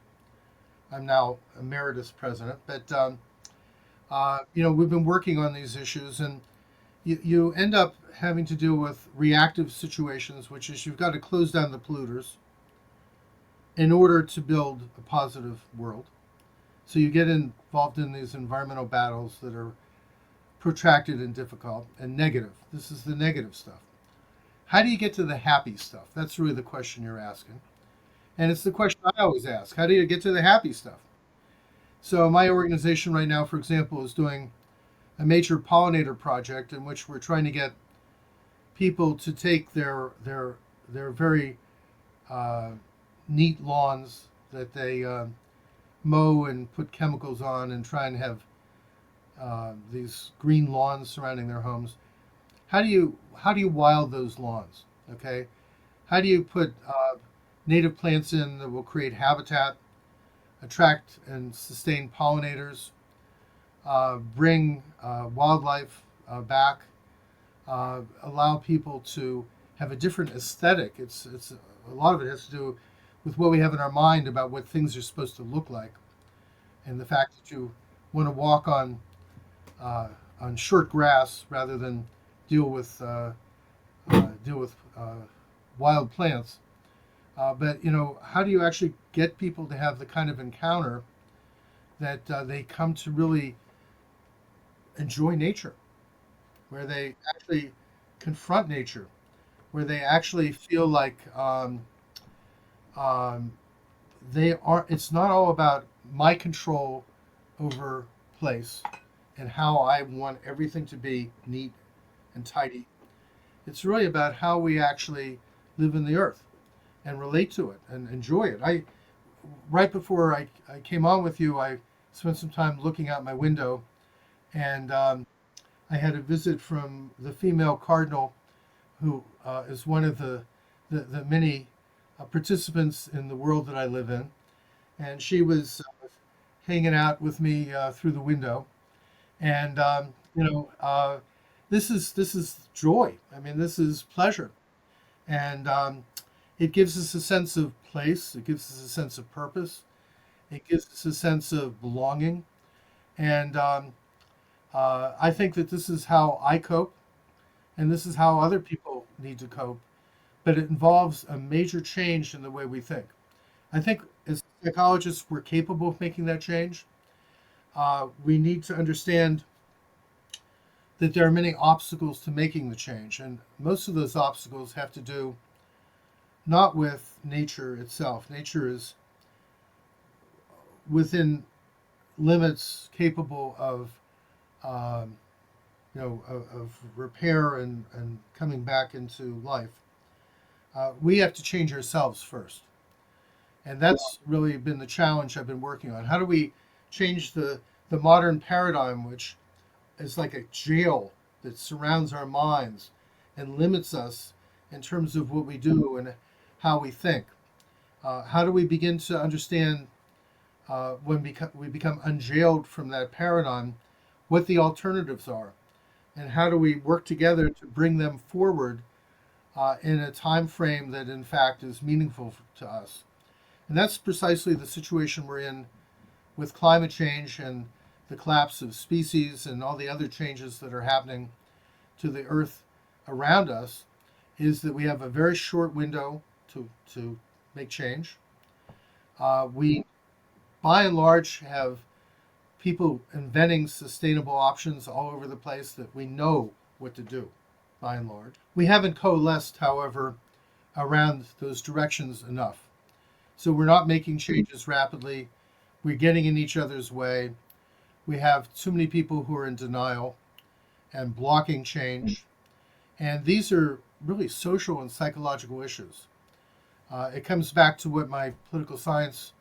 I'm now emeritus president, but we've been working on these issues, and you end up having to deal with reactive situations, which is you've got to close down the polluters in order to build a positive world. So you get involved in these environmental battles that are protracted and difficult and negative. This is the negative stuff. How do you get to the happy stuff? That's really the question you're asking. And it's the question I always ask. How do you get to the happy stuff? So my organization right now, for example, is doing a major pollinator project in which we're trying to get people to take their very uh, neat lawns that they mow and put chemicals on and try and have these green lawns surrounding their homes. How do you wild those lawns? Okay, how do you put native plants in that will create habitat, attract and sustain pollinators, bring wildlife back, allow people to have a different aesthetic. It's a lot of it has to do with what we have in our mind about what things are supposed to look like, and the fact that you want to walk uh, on short grass rather than deal with wild plants. But how do you actually get people to have the kind of encounter that they come to really enjoy nature, where they actually confront nature, where they actually feel like um, they are. It's not all about my control over place and how I want everything to be neat and tidy. It's really about how we actually live in the earth and relate to it and enjoy it. I Right before I came on with you, I spent some time looking out my window, and I had a visit from the female cardinal, who is one of the many participants in the world that I live in, and she was hanging out with me through the window, and this is joy. I mean, this is pleasure, and it gives us a sense of place. It gives us a sense of purpose. It gives us a sense of belonging, and I think that this is how I cope, and this is how other people need to cope. But it involves a major change in the way we think. I think as psychologists, we're capable of making that change. We need to understand that there are many obstacles to making the change, and most of those obstacles have to do not with nature itself. Nature is within limits capable of, um, of repair and coming back into life. We have to change ourselves first, and that's really been the challenge I've been working on. How do we change the modern paradigm, which is like a jail that surrounds our minds and limits us in terms of what we do and how we think? How do we begin to understand when we become unjailed from that paradigm, what the alternatives are? and how do we work together to bring them forward in a time frame that in fact is meaningful to us. And that's precisely the situation we're in with climate change and the collapse of species and all the other changes that are happening to the earth around us, is that we have a very short window to make change. We, by and large, have people inventing sustainable options all over the place that we know what to do, by and large. We haven't coalesced, however, around those directions enough. So we're not making changes rapidly. We're getting in each other's way. We have too many people who are in denial and blocking change. And these are really social and psychological issues. It comes back to what my political science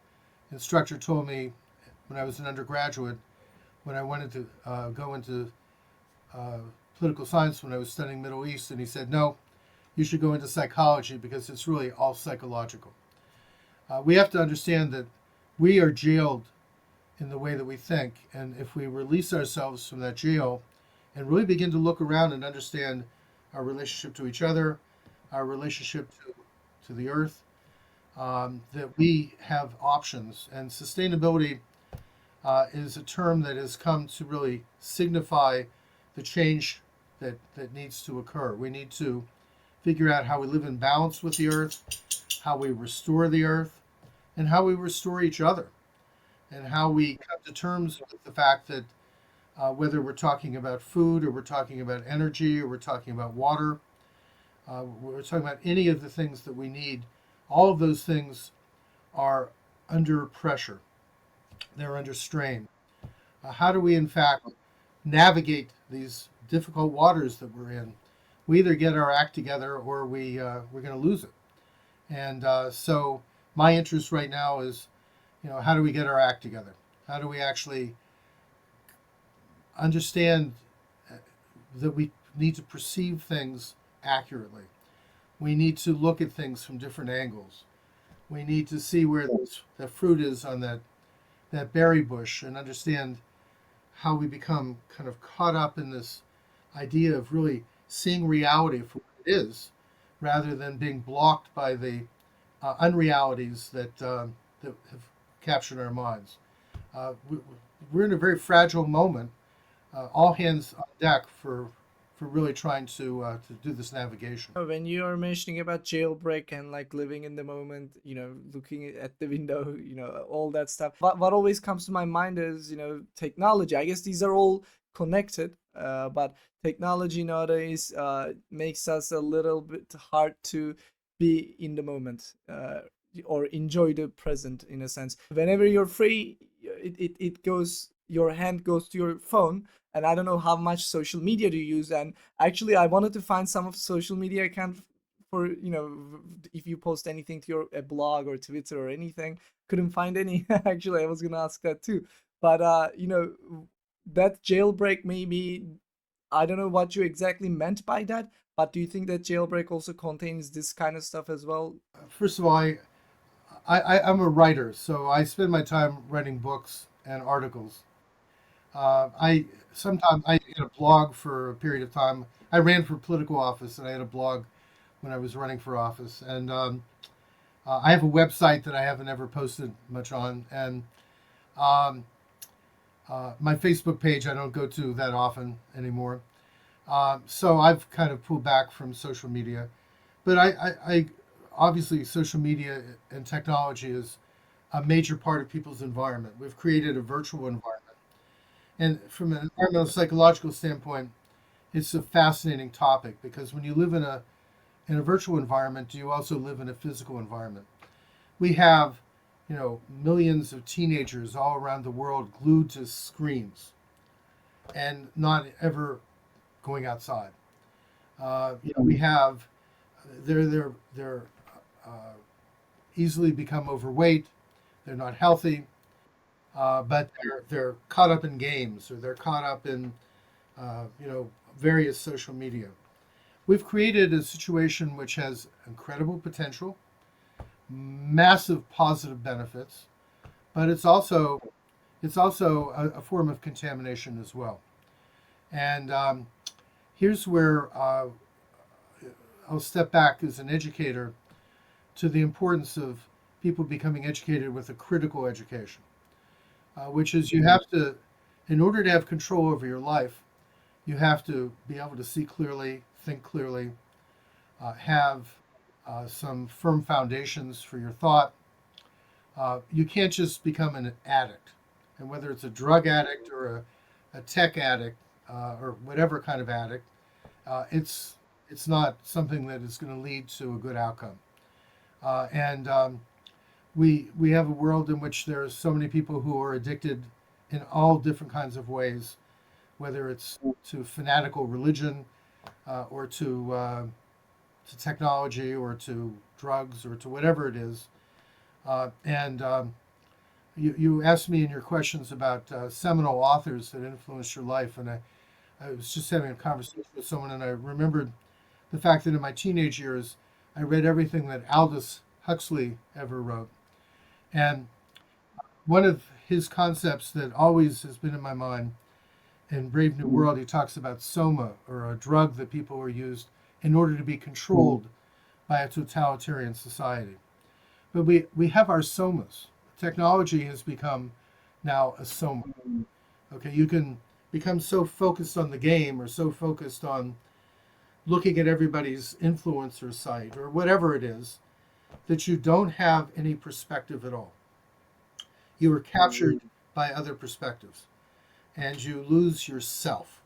instructor told me when I was an undergraduate, when I wanted to go into uh, political science when I was studying Middle East. And he said, no, you should go into psychology because it's really all psychological. We have to understand that we are jailed in the way that we think. And if we release ourselves from that jail and really begin to look around and understand our relationship to each other, our relationship to the earth, that we have options. And sustainability is a term that has come to really signify the change that needs to occur. We need to figure out how we live in balance with the earth, how we restore the earth, and how we restore each other, and how we come to terms with the fact that whether we're talking about food or we're talking about energy or we're talking about water, we're talking about any of the things that we need, all of those things are under pressure. They're under strain. How do we, in fact, navigate these difficult waters that we're in? We either get our act together or we're going to lose it. And so my interest right now is, how do we get our act together? How do we actually understand that we need to perceive things accurately? We need to look at things from different angles. We need to see where the fruit is on that berry bush and understand how we become kind of caught up in this idea of really seeing reality for what it is rather than being blocked by the unrealities that have captured our minds. We're in a very fragile moment. All hands on deck for really trying to do this navigation. When you are mentioning about jailbreak and like living in the moment, looking at the window, all that stuff, what always comes to my mind is, technology. I guess these are all connected, but technology nowadays makes us a little bit hard to be in the moment, or enjoy the present in a sense. Whenever you're free, it goes, your hand goes to your phone. And I don't know how much social media do you use. And actually, I wanted to find some of social media account for, if you post anything to your a blog or Twitter or anything. Couldn't find any. Actually, I was gonna ask that too. But that jailbreak, maybe, I don't know what you exactly meant by that. But do you think that jailbreak also contains this kind of stuff as well? First of all, I'm a writer, so I spend my time writing books and articles. I sometimes I had a blog for a period of time. I ran for political office, and I had a blog when I was running for office. And I have a website that I haven't ever posted much on, and um, my Facebook page I don't go to that often anymore. So I've kind of pulled back from social media. But I obviously social media and technology is a major part of people's environment. We've created a virtual environment. And from an environmental psychological standpoint, it's a fascinating topic because when you live in a virtual environment, do you also live in a physical environment? We have, millions of teenagers all around the world glued to screens and not ever going outside. We have they're easily become overweight. They're not healthy, but they're caught up in games or they're caught up in various social media. We've created a situation which has incredible potential, massive positive benefits, but it's also a form of contamination as well. And Here's where I'll step back as an educator to the importance of people becoming educated with a critical education, which is you have to, in order to have control over your life, you have to be able to see clearly, think clearly, have some firm foundations for your thought. You can't just become an addict. And whether it's a drug addict or a tech addict or whatever kind of addict, it's not something that is going to lead to a good outcome. And we have a world in which there's so many people who are addicted in all different kinds of ways, whether it's to fanatical religion or to technology or to drugs or to whatever it is. And you asked me in your questions about seminal authors that influenced your life, and I was just having a conversation with someone, and I remembered the fact that in my teenage years, I read everything that Aldous Huxley ever wrote. And one of his concepts that always has been in my mind in Brave New World, he talks about soma, or a drug that people are used in order to be controlled by a totalitarian society. But we have our somas. Technology has become now a soma. Okay, you can become so focused on the game or so focused on looking at everybody's influencer site or whatever it is that you don't have any perspective at all. You are captured by other perspectives and you lose yourself.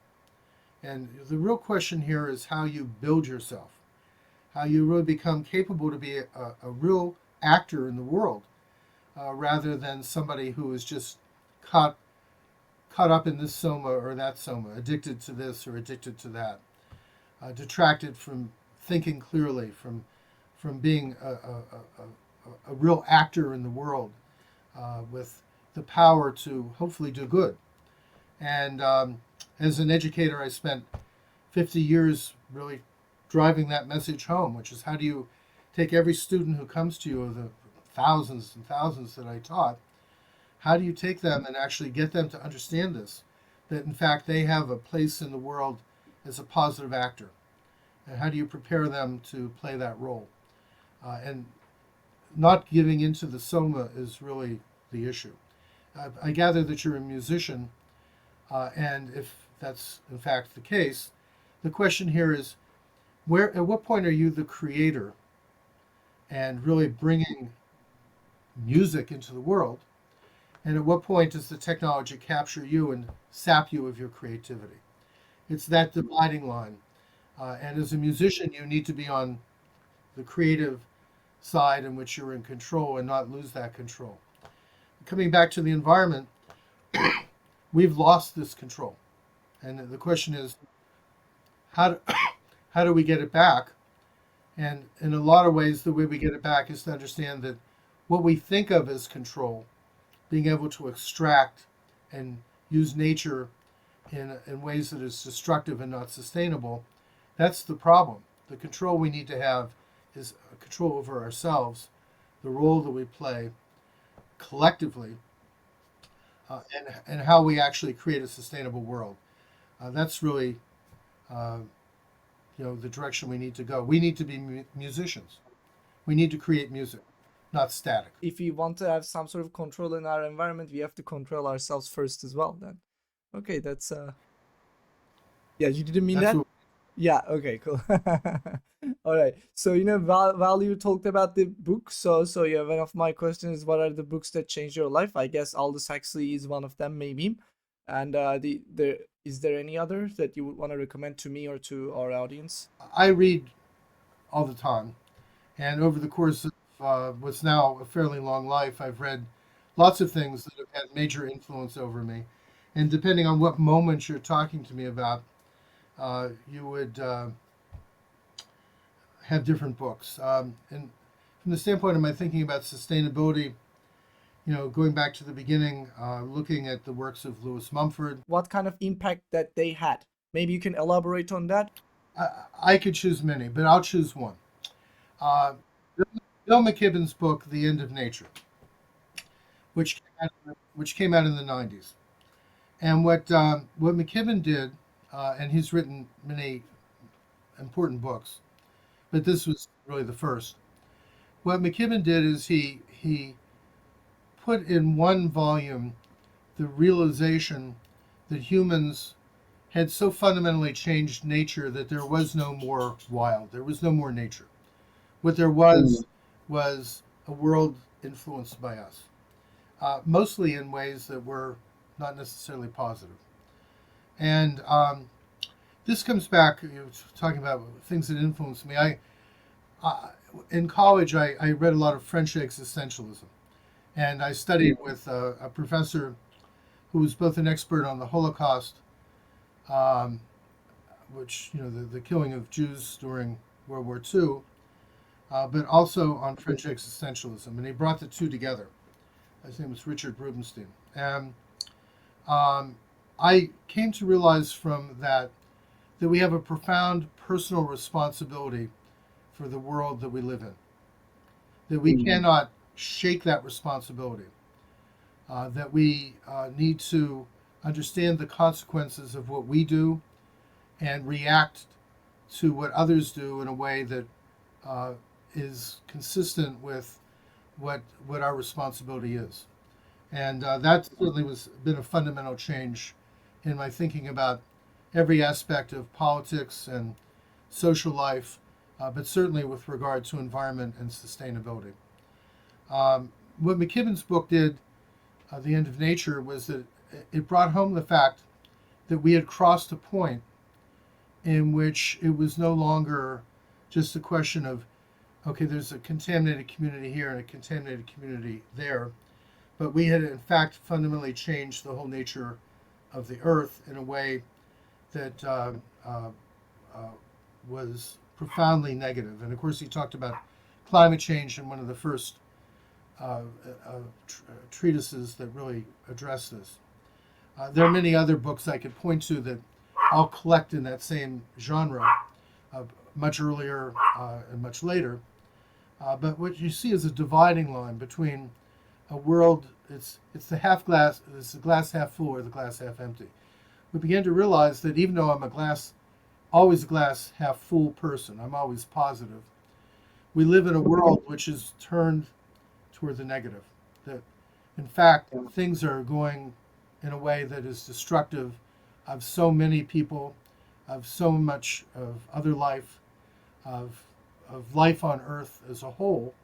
And the real question here is how you build yourself, how you really become capable to be a real actor in the world rather than somebody who is just caught up in this soma or that soma, addicted to this or addicted to that, detracted from thinking clearly, from being a real actor in the world with the power to hopefully do good. And as an educator, I spent 50 years really driving that message home, which is how do you take every student who comes to you, or the thousands and thousands that I taught, how do you take them and actually get them to understand this, that in fact they have a place in the world as a positive actor? And how do you prepare them to play that role? And not giving into the soma is really the issue. I gather that you're a musician, and if that's in fact the case, the question here is, at what point are you the creator and really bringing music into the world? And at what point does the technology capture you and sap you of your creativity? It's that dividing line. And as a musician, you need to be on the creative side in which you're in control and not lose that control. Coming back to the environment, we've lost this control. And the question is, how do, how do we get it back? And in a lot of ways, the way we get it back is to understand that what we think of as control, being able to extract and use nature in ways that is destructive and not sustainable, that's the problem. The control we need to have is control over ourselves, the role that we play collectively, and how we actually create a sustainable world. That's really the direction we need to go. We need to be musicians. We need to create music, not static. If we want to have some sort of control in our environment, we have to control ourselves first as well. Then, okay, that's yeah, you didn't mean That's that? what Yeah, okay, cool. All right. So, while you talked about the books, so yeah, one of my questions is what are the books that changed your life? I guess Aldous Huxley is one of them, maybe. And is there any others that you would want to recommend to me or to our audience? I read all the time. And over the course of what's now a fairly long life, I've read lots of things that have had major influence over me. And depending on what moment you're talking to me about, you would have different books. And from the standpoint of my thinking about sustainability, going back to the beginning, looking at the works of Lewis Mumford, What kind of impact that they had? Maybe you can elaborate on that. I could choose many, but I'll choose one. Uh, Bill McKibben's book, The End of Nature, which came out in the 90s. And what McKibben did, and he's written many important books, but this was really the first. What McKibben did is he put in one volume the realization that humans had so fundamentally changed nature that there was no more wild, there was no more nature. What there was a world influenced by us, mostly in ways that were not necessarily positive. And this comes back, talking about things that influenced me. I in college, I read a lot of French existentialism, and I studied with a professor who was both an expert on the Holocaust, um, which, the killing of Jews during World War II, but also on French existentialism, and he brought the two together. His name was Richard Rubenstein, and um, I came to realize from that we have a profound personal responsibility for the world that we live in, that we cannot shake that responsibility, that we need to understand the consequences of what we do and react to what others do in a way that uh, is consistent with what our responsibility is. And that certainly was been a fundamental change in my thinking about every aspect of politics and social life, but certainly with regard to environment and sustainability. What McKibben's book did, The End of Nature, was that it brought home the fact that we had crossed a point in which it was no longer just a question of, okay, there's a contaminated community here and a contaminated community there, but we had in fact fundamentally changed the whole nature of the earth in a way that uh, was profoundly negative. And of course, he talked about climate change in one of the first treatises that really address this. There are many other books I could point to that all collect in that same genre, much earlier and much later. But what you see is a dividing line between a world. It's the glass half full or the glass half empty. We began to realize that even though I'm always a glass half full person, I'm always positive. We live in a world which is turned toward the negative. That, in fact, things are going in a way that is destructive of so many people, of so much of other life, of life on Earth as a whole.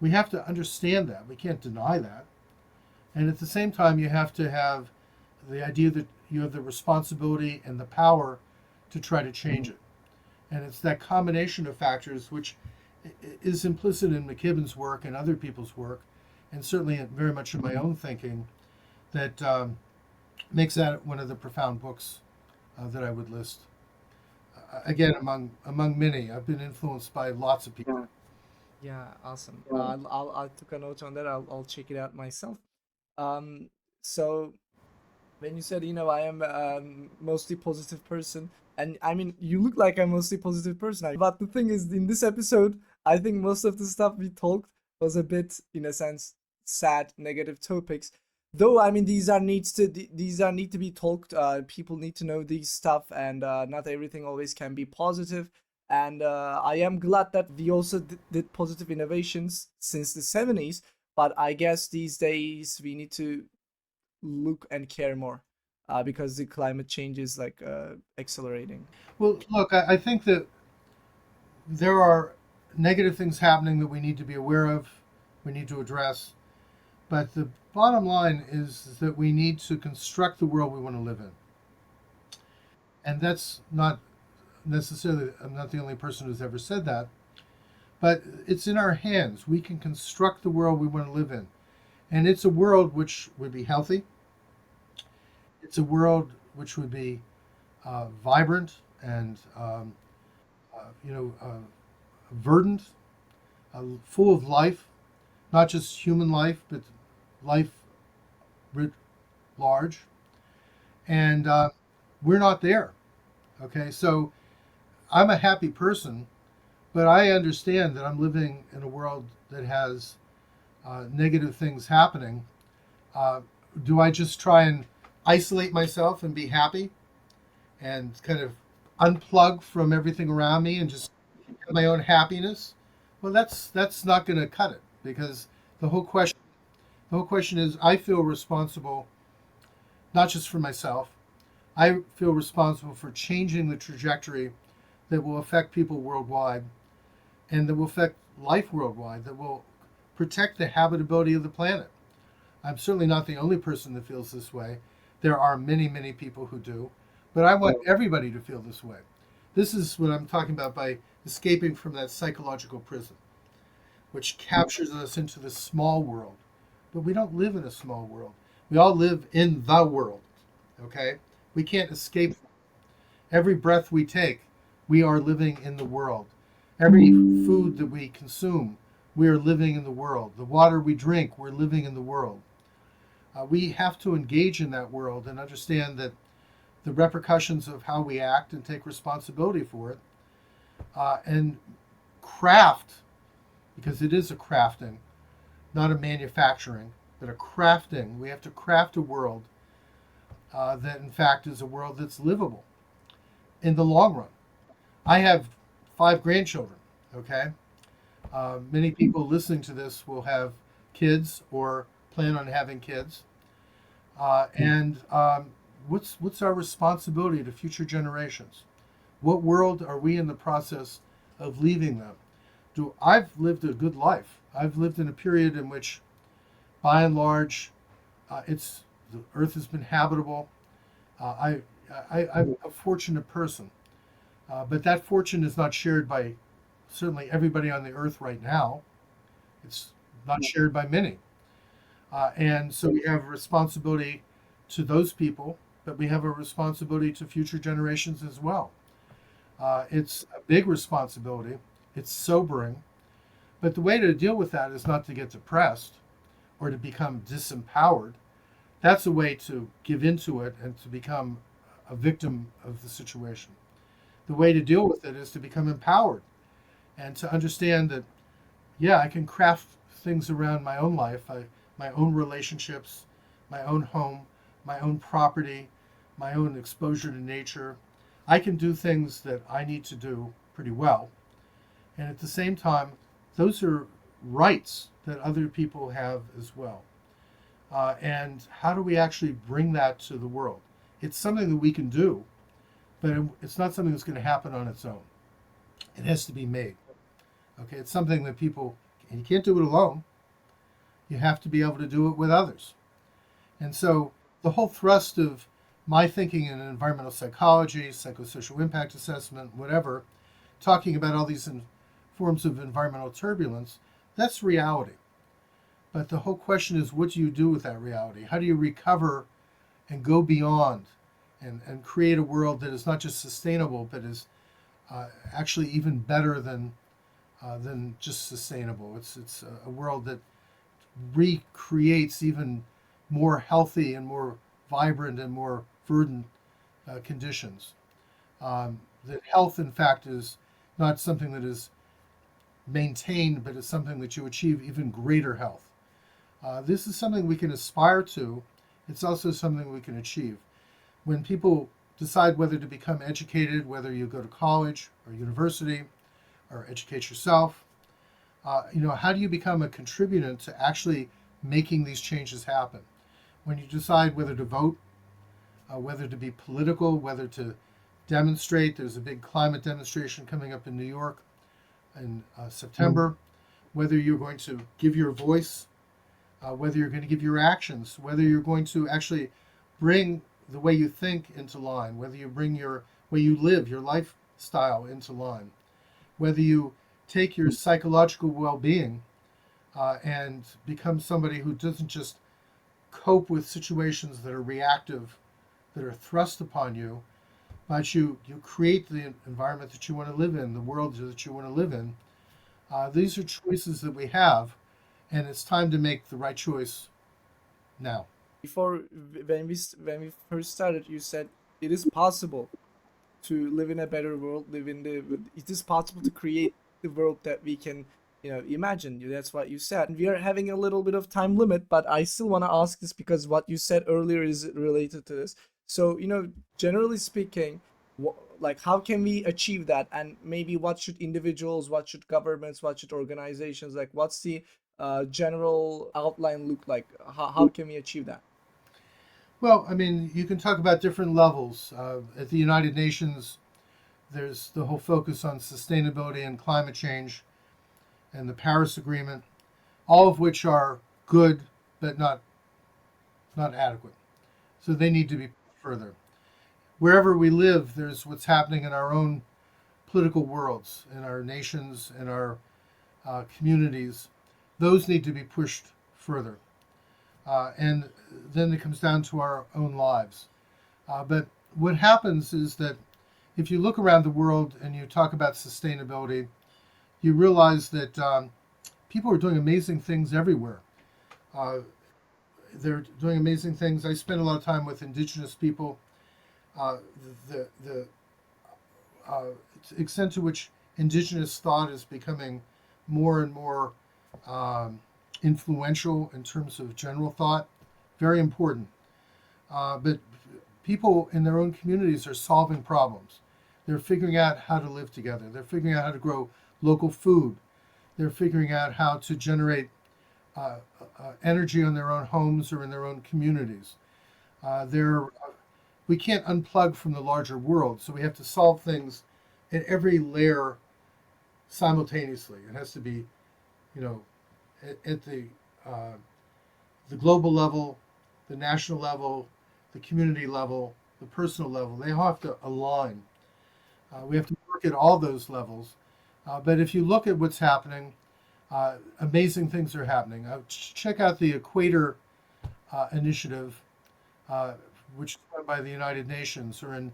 We have to understand that. We can't deny that. And at the same time, you have to have the idea that you have the responsibility and the power to try to change it. And it's that combination of factors which is implicit in McKibben's work and other people's work, and certainly very much in my own thinking, that makes that one of the profound books that I would list. Again, among many, I've been influenced by lots of people. Yeah, awesome. I'll took a note on that. I'll check it out myself. Um, so when you said, I am mostly positive person, and I mean, you look like a mostly positive person. But the thing is, in this episode, I think most of the stuff we talked was a bit, in a sense, sad, negative topics. Though, I mean, these are need to be talked. People need to know these stuff, and not everything always can be positive. And I am glad that we also did positive innovations since the 70s. But I guess these days we need to look and care more because the climate change is like accelerating. Well, look, I think that there are negative things happening that we need to be aware of, we need to address. But the bottom line is that we need to construct the world we want to live in. And that's not necessarily, I'm not the only person who's ever said that, but it's in our hands. We can construct the world we want to live in. And it's a world which would be healthy, it's a world which would be vibrant and, verdant, full of life, not just human life, but life writ large. And we're not there. Okay, so I'm a happy person, but I understand that I'm living in a world that has negative things happening. Do I just try and isolate myself and be happy and kind of unplug from everything around me and just have my own happiness, well, that's not going to cut it, because the whole question the whole question is, I feel responsible not just for myself. I feel responsible for changing the trajectory that will affect people worldwide and that will affect life worldwide, that will protect the habitability of the planet. I'm certainly not the only person that feels this way. There are many, many people who do, but I want everybody to feel this way. This is what I'm talking about by escaping from that psychological prison, which captures us into this small world. But we don't live in a small world. We all live in the world, okay? We can't escape. Every breath we take, we are living in the world. Every food that we consume, we are living in the world. The water we drink, we're living in the world. We have to engage in that world and understand that the repercussions of how we act and take responsibility for it, and craft, because it is a crafting, not a manufacturing, but a crafting. We have to craft a world that, in fact, is a world that's livable in the long run. I have 5 grandchildren, okay? Many people listening to this will have kids or plan on having kids. And what's our responsibility to future generations? What world are we in the process of leaving them? I've lived a good life. I've lived in a period in which, by and large, the earth has been habitable. I'm a fortunate person, but that fortune is not shared by certainly everybody on the earth right now. It's not shared by many. And so we have a responsibility to those people, but we have a responsibility to future generations as well. It's a big responsibility. It's sobering. But the way to deal with that is not to get depressed or to become disempowered. That's a way to give into it and to become a victim of the situation. The way to deal with it is to become empowered and to understand that, yeah, I can craft things around my own life, my own relationships, my own home, my own property, my own exposure to nature. I can do things that I need to do pretty well. And at the same time, those are rights that other people have as well. And how do we actually bring that to the world? It's something that we can do, but it's not something that's going to happen on its own. It has to be made. Okay, it's something that people, and you can't do it alone. You have to be able to do it with others. And so the whole thrust of my thinking in environmental psychology, psychosocial impact assessment, whatever, talking about all these forms of environmental turbulence, that's reality. But the whole question is, what do you do with that reality? How do you recover and go beyond and create a world that is not just sustainable, but is actually even better than just sustainable? It's a world that recreates even more healthy and more vibrant and more verdant conditions. That health, in fact, is not something that is maintained, but is something that you achieve even greater health. This is something we can aspire to. It's also something we can achieve. When people decide whether to become educated, whether you go to college or university or educate yourself, how do you become a contributor to actually making these changes happen? When you decide whether to vote, whether to be political, whether to demonstrate, there's a big climate demonstration coming up in New York in September, whether you're going to give your voice, whether you're going to give your actions, whether you're going to actually bring the way you think into line, whether you bring your way you live, your lifestyle into line, whether you take your psychological well-being and become somebody who doesn't just cope with situations that are reactive, that are thrust upon you, but you create the environment that you want to live in, the world that you want to live in. These are choices that we have, and it's time to make the right choice now. Before, when we first started, you said it is possible to live in a better world, live in the it is possible to create the world that we can, imagine. That's what you said. And we are having a little bit of time limit, but I still want to ask this because what you said earlier is related to this. So, generally speaking, like how can we achieve that, and maybe what should individuals, what should governments, what should organizations, like what's the general outline look like? How can we achieve that? Well, I mean, you can talk about different levels. At the United Nations, there's the whole focus on sustainability and climate change and the Paris Agreement, all of which are good but not adequate. So they need to be further. Wherever we live, there's what's happening in our own political worlds, in our nations, in our communities. Those need to be pushed further. And then it comes down to our own lives. But what happens is that if you look around the world and you talk about sustainability, you realize that people are doing amazing things everywhere. Uh, they're doing amazing things. I spend a lot of time with indigenous people. Uh, the uh, extent to which indigenous thought is becoming more and more um, influential in terms of general thought, very important. But people in their own communities are solving problems. They're figuring out how to live together. They're figuring out how to grow local food. They're figuring out how to generate energy in their own homes or in their own communities. They're We can't unplug from the larger world, so we have to solve things at every layer simultaneously. It has to be, you know, at uh, the global level, the national level, the community level, the personal level. They all have to align. We have to work at all those levels. But if you look at what's happening, amazing things are happening. Check out the Equator Initiative, uh, which is run by the United Nations, or in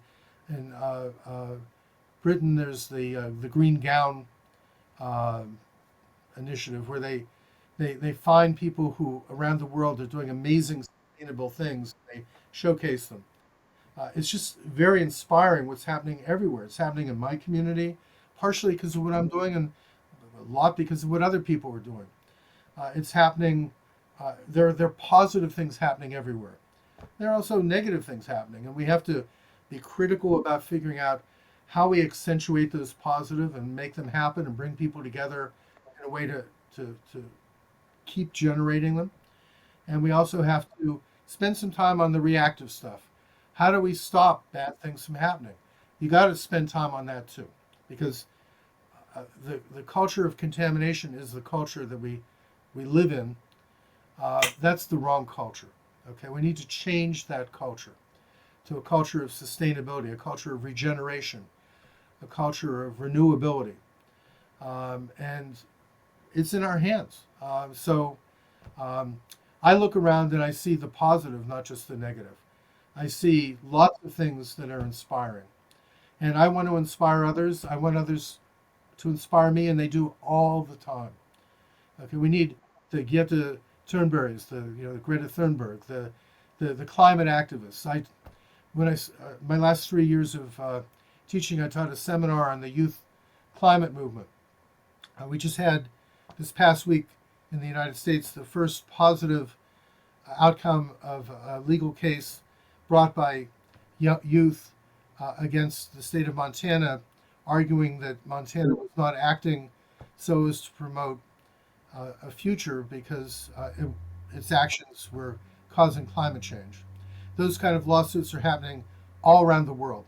Britain, there's the Green Gown uh, Initiative, where they find people who around the world are doing amazing sustainable things. They showcase them. It's just very inspiring what's happening everywhere. It's happening in my community, partially because of what I'm doing, and a lot because of what other people are doing. It's happening. There are positive things happening everywhere. There are also negative things happening, and we have to be critical about figuring out how we accentuate those positive and make them happen and bring people together in a way to keep generating them. And we also have to spend some time on the reactive stuff. How do we stop bad things from happening? You got to spend time on that too, because the culture of contamination is the culture that we live in. That's the wrong culture. Okay, we need to change that culture to a culture of sustainability, a culture of regeneration, a culture of renewability, and it's in our hands. So I look around and I see the positive, not just the negative. I see lots of things that are inspiring, and I want to inspire others. I want others to inspire me, and they do all the time. Okay, we need to get to Thunberg's, the Greta Thunberg, the climate activists. My last 3 years of teaching, I taught a seminar on the youth climate movement. We just had this past week in the United States the first positive outcome of a legal case brought by youth against the state of Montana, arguing that Montana was not acting so as to promote a future because its actions were causing climate change. Those kind of lawsuits are happening all around the world.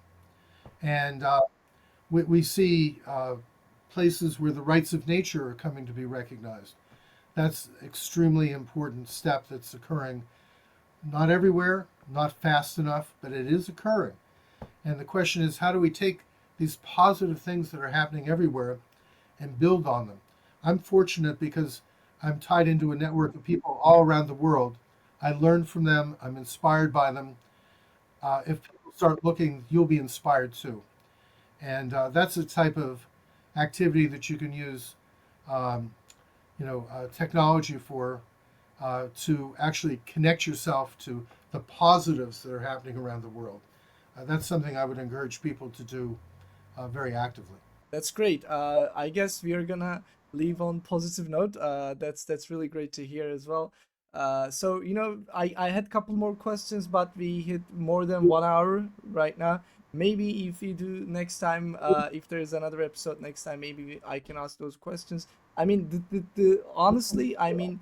And we see places where the rights of nature are coming to be recognized. That's extremely important step that's occurring. Not everywhere, not fast enough, but it is occurring. And the question is, how do we take these positive things that are happening everywhere and build on them? I'm fortunate because I'm tied into a network of people all around the world. I learn from them. I'm inspired by them. If people start looking, you'll be inspired too. And that's a type of activity that you can use, um, technology for to actually connect yourself to the positives that are happening around the world. That's something I would encourage people to do very actively. That's great. I guess we are gonna leave on positive note. That's really great to hear as well. So I had a couple more questions, but we hit more than 1 hour right now. maybe if we do next time, if there's another episode next time, maybe I can ask those questions. I mean, honestly, I mean,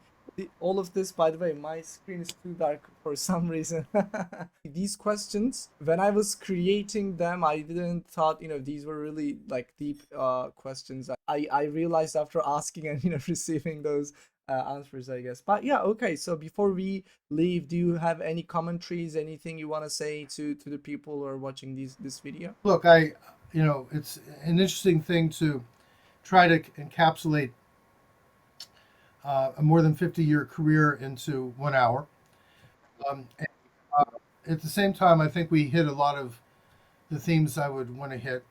all of this, by the way, my screen is too dark for some reason. These questions, when I was creating them, I didn't thought, these were really like deep questions. I realized after asking and, receiving those answers, I guess. But yeah, okay. So before we leave, do you have any commentaries, anything you want to say to the people who are watching this video? Look, it's an interesting thing to try to encapsulate a more than 50-year career into 1 hour. And, at the same time, I think we hit a lot of the themes I would want to hit.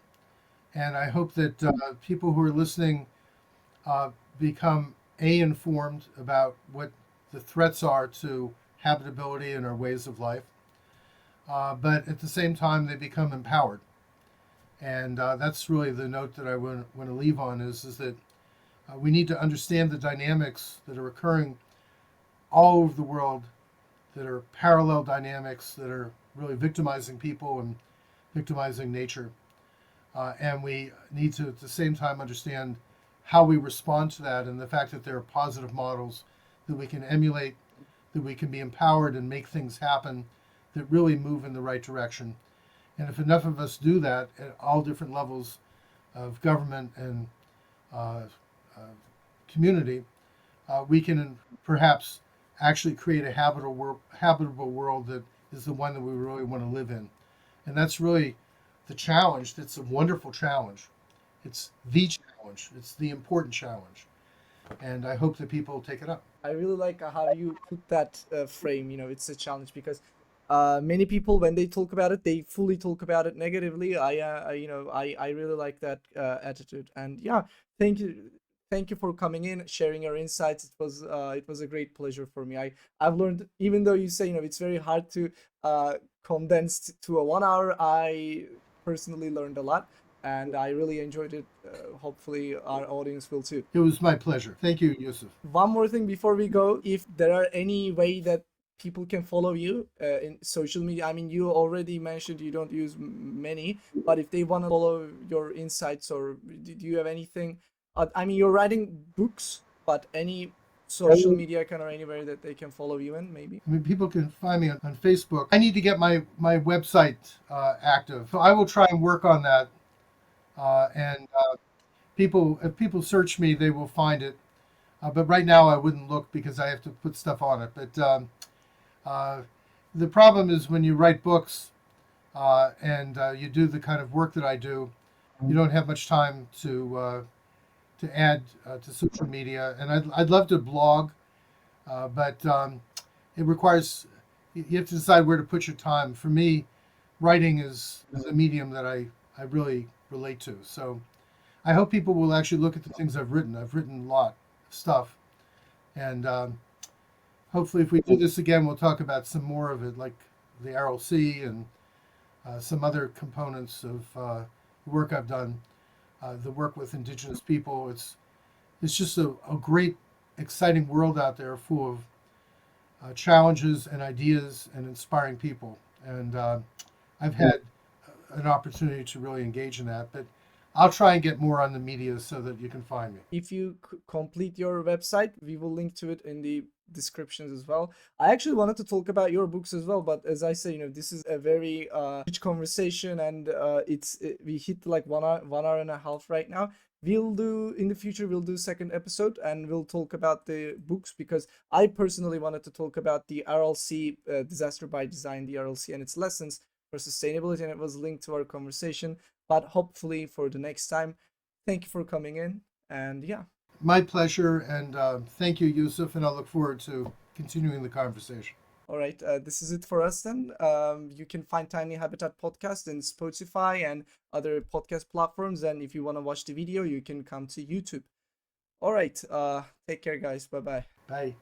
And I hope that people who are listening uh, become informed about what the threats are to habitability and our ways of life. But at the same time, they become empowered. And that's really the note that I want to leave on is that we need to understand the dynamics that are occurring all over the world, that are parallel dynamics that are really victimizing people and victimizing nature. And we need to, at the same time, understand how we respond to that and the fact that there are positive models that we can emulate, that we can be empowered and make things happen that really move in the right direction. And if enough of us do that at all different levels of government and uh, uh, community, we can perhaps actually create a habitable world that is the one that we really want to live in. And that's really the challenge. It's a wonderful challenge. It's the challenge. It's the important challenge. And I hope that people take it up. I really like how you put that frame. It's a challenge because many people, when they talk about it, they fully talk about it negatively. I really like that attitude. And yeah, thank you, thank you for coming in, sharing your insights. It was a great pleasure for me. I've learned, even though you say it's very hard to condense to a 1 hour. I personally learned a lot. And I really enjoyed it. Hopefully, our audience will too. It was my pleasure. Thank you, Yusuf. One more thing before we go, if there are any way that people can follow you in social media. I mean, you already mentioned you don't use many, but if they want to follow your insights, or do you have anything? I mean, you're writing books, but any social media kind of anywhere that they can follow you in, maybe? I mean, people can find me on Facebook. I need to get my website active. So I will try and work on that. And if people search me, they will find it. But right now, I wouldn't look because I have to put stuff on it. But uh, the problem is when you write books and you do the kind of work that I do, you don't have much time to add to social media. And I'd love to blog, but it requires you have to decide where to put your time. For me, writing is a medium that I really relate to. So I hope people will actually look at the things I've written. I've written a lot of stuff, and hopefully, if we do this again, we'll talk about some more of it, like the RLC and some other components of work I've done. The work with indigenous people. It's just a great, exciting world out there, full of challenges and ideas and inspiring people. And I've had an opportunity to really engage in that, but I'll try and get more on the media so that you can find me. If you complete your website, we will link to it in the descriptions as well. I actually wanted to talk about your books as well, but as I say, this is a very rich conversation, and we hit like 1 hour and a half right now. We'll do in the future. We'll do second episode, and we'll talk about the books, because I personally wanted to talk about the RLC, disaster by design, the RLC and its lessons for sustainability, and it was linked to our conversation. But hopefully for the next time, thank you for coming in. And yeah. My pleasure, and thank you, Yusuf, and I look forward to continuing the conversation. All right. This is it for us then. You can find TiniHabitat Podcast in Spotify and other podcast platforms. And if you want to watch the video, you can come to YouTube. All right. Take care, guys. Bye bye. Bye.